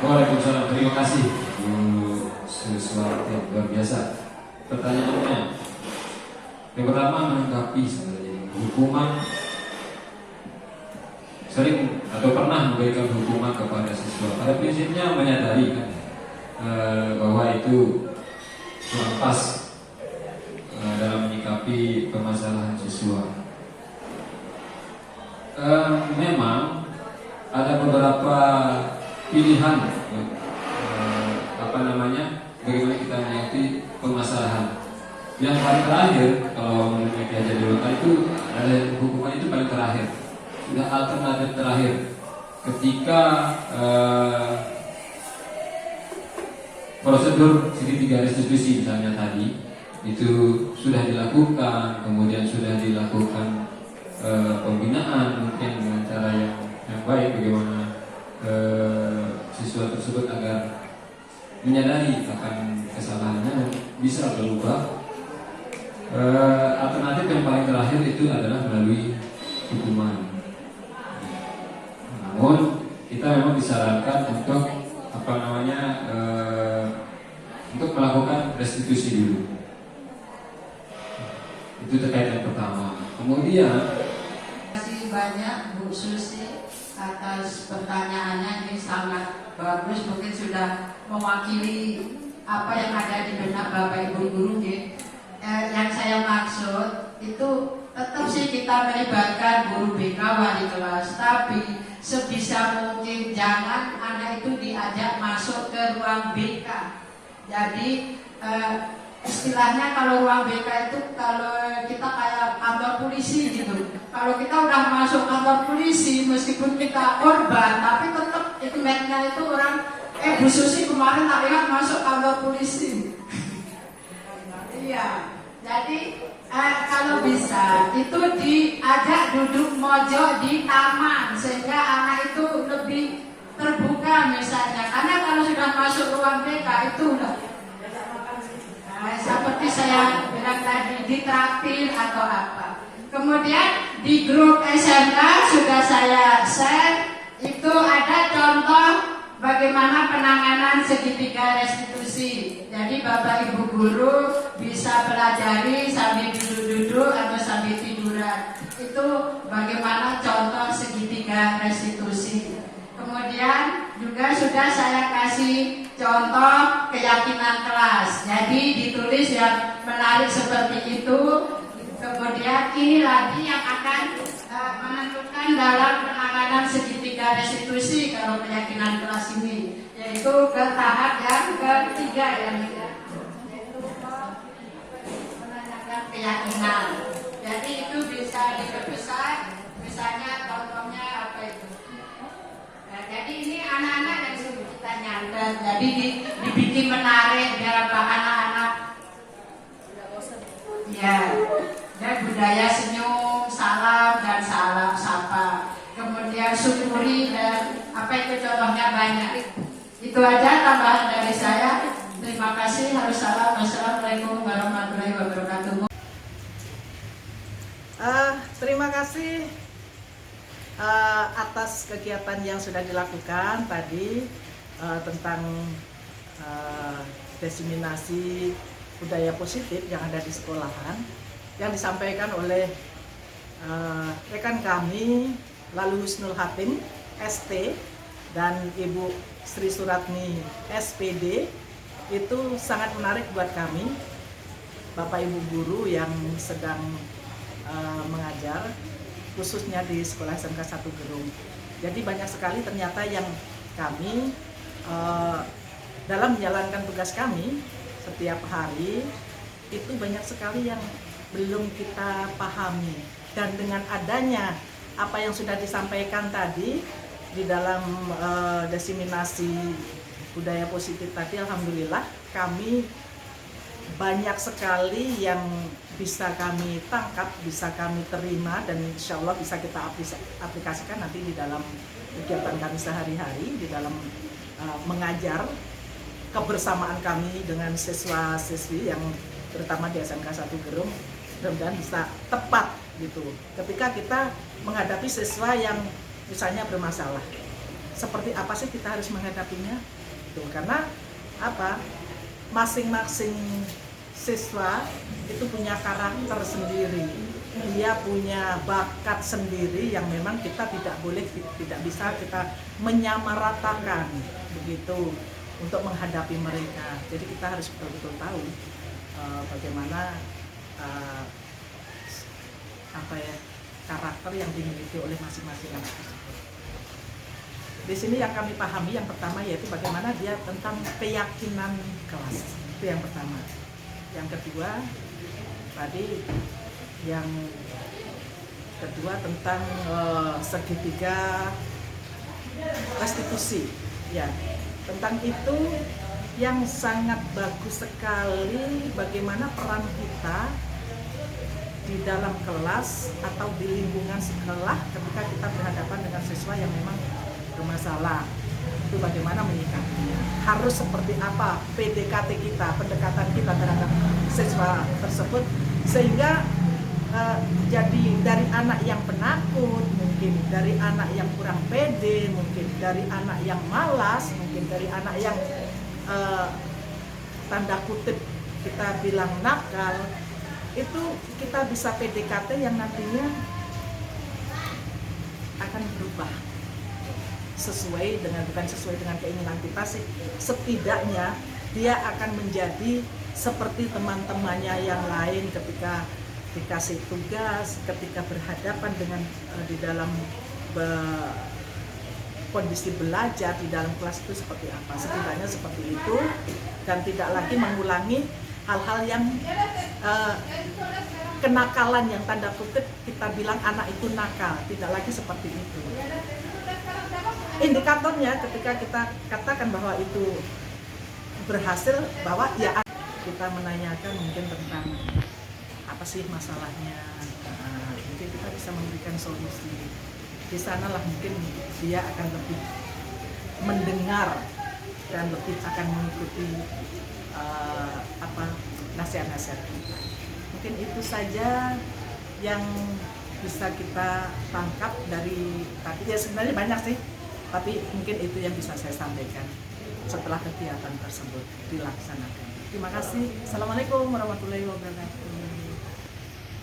Waalaikumsalam, terima kasih Bu Suswati, luar biasa. Pertanyaannya, yang pertama menanggapi sebenarnya hukuman, sering atau pernah memberikan hukuman kepada siswa. Pada prinsipnya menyadari kan bahwa itu kurang pas dalam menyikapi permasalahan siswa. Memang ada beberapa pilihan bagaimana kita menyikapi permasalahan. Yang paling terakhir, kalau menurut Ki Hajar Dewantara itu ada hukuman itu paling terakhir, sudah alternatif terakhir. Ketika prosedur segitiga restitusi misalnya tadi itu sudah dilakukan, kemudian sudah dilakukan pembinaan mungkin dengan cara yang baik, bagaimana siswa tersebut agar menyadari akan kesalahannya dan bisa berubah. Alternatif yang paling terakhir itu adalah melalui hukuman. Namun kita memang disarankan untuk untuk melakukan restitusi dulu. Itu terkait yang pertama. Kemudian, terima kasih banyak Bu Susi atas pertanyaannya, ini sangat bagus, mungkin sudah mewakili apa yang ada di benak Bapak Ibu guru. Yang saya maksud itu tetap sih kita melibatkan guru BK, wali kelas, tapi sebisa mungkin jangan anak itu diajak masuk ke ruang BK. Jadi istilahnya kalau ruang BK itu kalau kita kayak kantor polisi gitu. Kalau kita udah masuk kantor polisi, meskipun kita korban, tapi tetap itu metnya itu orang Bu Susi kemarin tak lihat masuk kantor polisi. Iya. Jadi kalau bisa itu diajak duduk mojok di taman sehingga anak itu lebih terbuka misalnya. Karena kalau sudah masuk ruang BK itu udah seperti saya bilang tadi, ditraktir atau apa. Kemudian di grup SMK sudah saya share, itu ada contoh bagaimana penanganan segitiga restitusi. Jadi Bapak Ibu guru bisa pelajari sambil duduk-duduk atau sambil tiduran. Itu bagaimana contoh segitiga restitusi. Kemudian juga sudah saya kasih contoh keyakinan kelas. Jadi ditulis yang menarik seperti itu. Kemudian ini lagi yang akan menentukan dalam penanganan segitiga restitusi kalau keyakinan kelas ini, yaitu ke tahap yang ketiga yang yaitu menanyakan keyakinan. Jadi itu bisa diperbesar, misalnya contohnya apa itu. Nah, jadi ini anak-anak yang sudah kita nyantet, jadi dibikin menarik biar apa anak-anak ya. Dan budaya senyum, salam dan salam sapa. Kemudian syukuri dan apa itu contohnya banyak. Itu aja tambahan dari saya. Terima kasih. Wassalamualaikum warahmatullahi wabarakatuh. Terima kasih atas kegiatan yang sudah dilakukan tadi tentang diseminasi budaya positif yang ada di sekolahan, yang disampaikan oleh rekan kami Lalu Husnul Hatim ST dan Ibu Sri Suratni SPD. Itu sangat menarik buat kami, Bapak Ibu guru yang sedang mengajar khususnya di Sekolah SMK 1 Gerung. Jadi banyak sekali ternyata yang kami dalam menjalankan tugas kami setiap hari itu banyak sekali yang belum kita pahami. Dan dengan adanya apa yang sudah disampaikan tadi di dalam diseminasi budaya positif tadi alhamdulillah kami banyak sekali yang bisa kami tangkap, bisa kami terima, dan insya Allah bisa kita aplikasikan nanti di dalam kegiatan kami sehari-hari, di dalam mengajar kebersamaan kami dengan siswa-siswi yang terutama di SMK 1 Gerung, mudah-mudahan bisa tepat gitu. Ketika kita menghadapi siswa yang misalnya bermasalah, seperti apa sih kita harus menghadapinya? Tuh, karena apa? Masing-masing siswa itu punya karakter sendiri, dia punya bakat sendiri yang memang kita tidak bisa kita menyamaratakan begitu untuk menghadapi mereka. Jadi kita harus betul-betul tahu bagaimana karakter yang dimiliki oleh masing-masing anak tersebut. Di sini yang kami pahami yang pertama yaitu bagaimana dia tentang keyakinan kelas, itu yang pertama. Yang kedua tentang segitiga restitusi, ya. Tentang itu yang sangat bagus sekali bagaimana peran kita di dalam kelas atau di lingkungan sekolah ketika kita berhadapan dengan siswa yang memang bermasalah. Itu bagaimana menyikapinya, harus seperti apa PDKT kita, pendekatan kita terhadap siswa tersebut, sehingga jadi dari anak yang penakut, mungkin dari anak yang kurang pede, mungkin dari anak yang malas, mungkin dari anak yang tanda kutip kita bilang nakal, itu kita bisa PDKT yang nantinya akan berubah bukan sesuai dengan keinginan kita sih, setidaknya dia akan menjadi seperti teman-temannya yang lain ketika dikasih tugas, ketika berhadapan dengan di dalam kondisi belajar di dalam kelas itu seperti apa, setidaknya seperti itu, dan tidak lagi mengulangi hal-hal yang kenakalan yang tanda kutip kita bilang anak itu nakal, tidak lagi seperti itu. Indikatornya ketika kita katakan bahwa itu berhasil, bahwa ya kita menanyakan mungkin tentang apa sih masalahnya, mungkin kita bisa memberikan solusi. Di sanalah mungkin dia akan lebih mendengar dan lebih akan mengikuti nasihat-nasihat kita. Mungkin itu saja yang bisa kita tangkap dari tadi. Ya sebenarnya banyak sih, tapi mungkin itu yang bisa saya sampaikan setelah kegiatan tersebut dilaksanakan. Terima kasih. Assalamualaikum warahmatullahi wabarakatuh.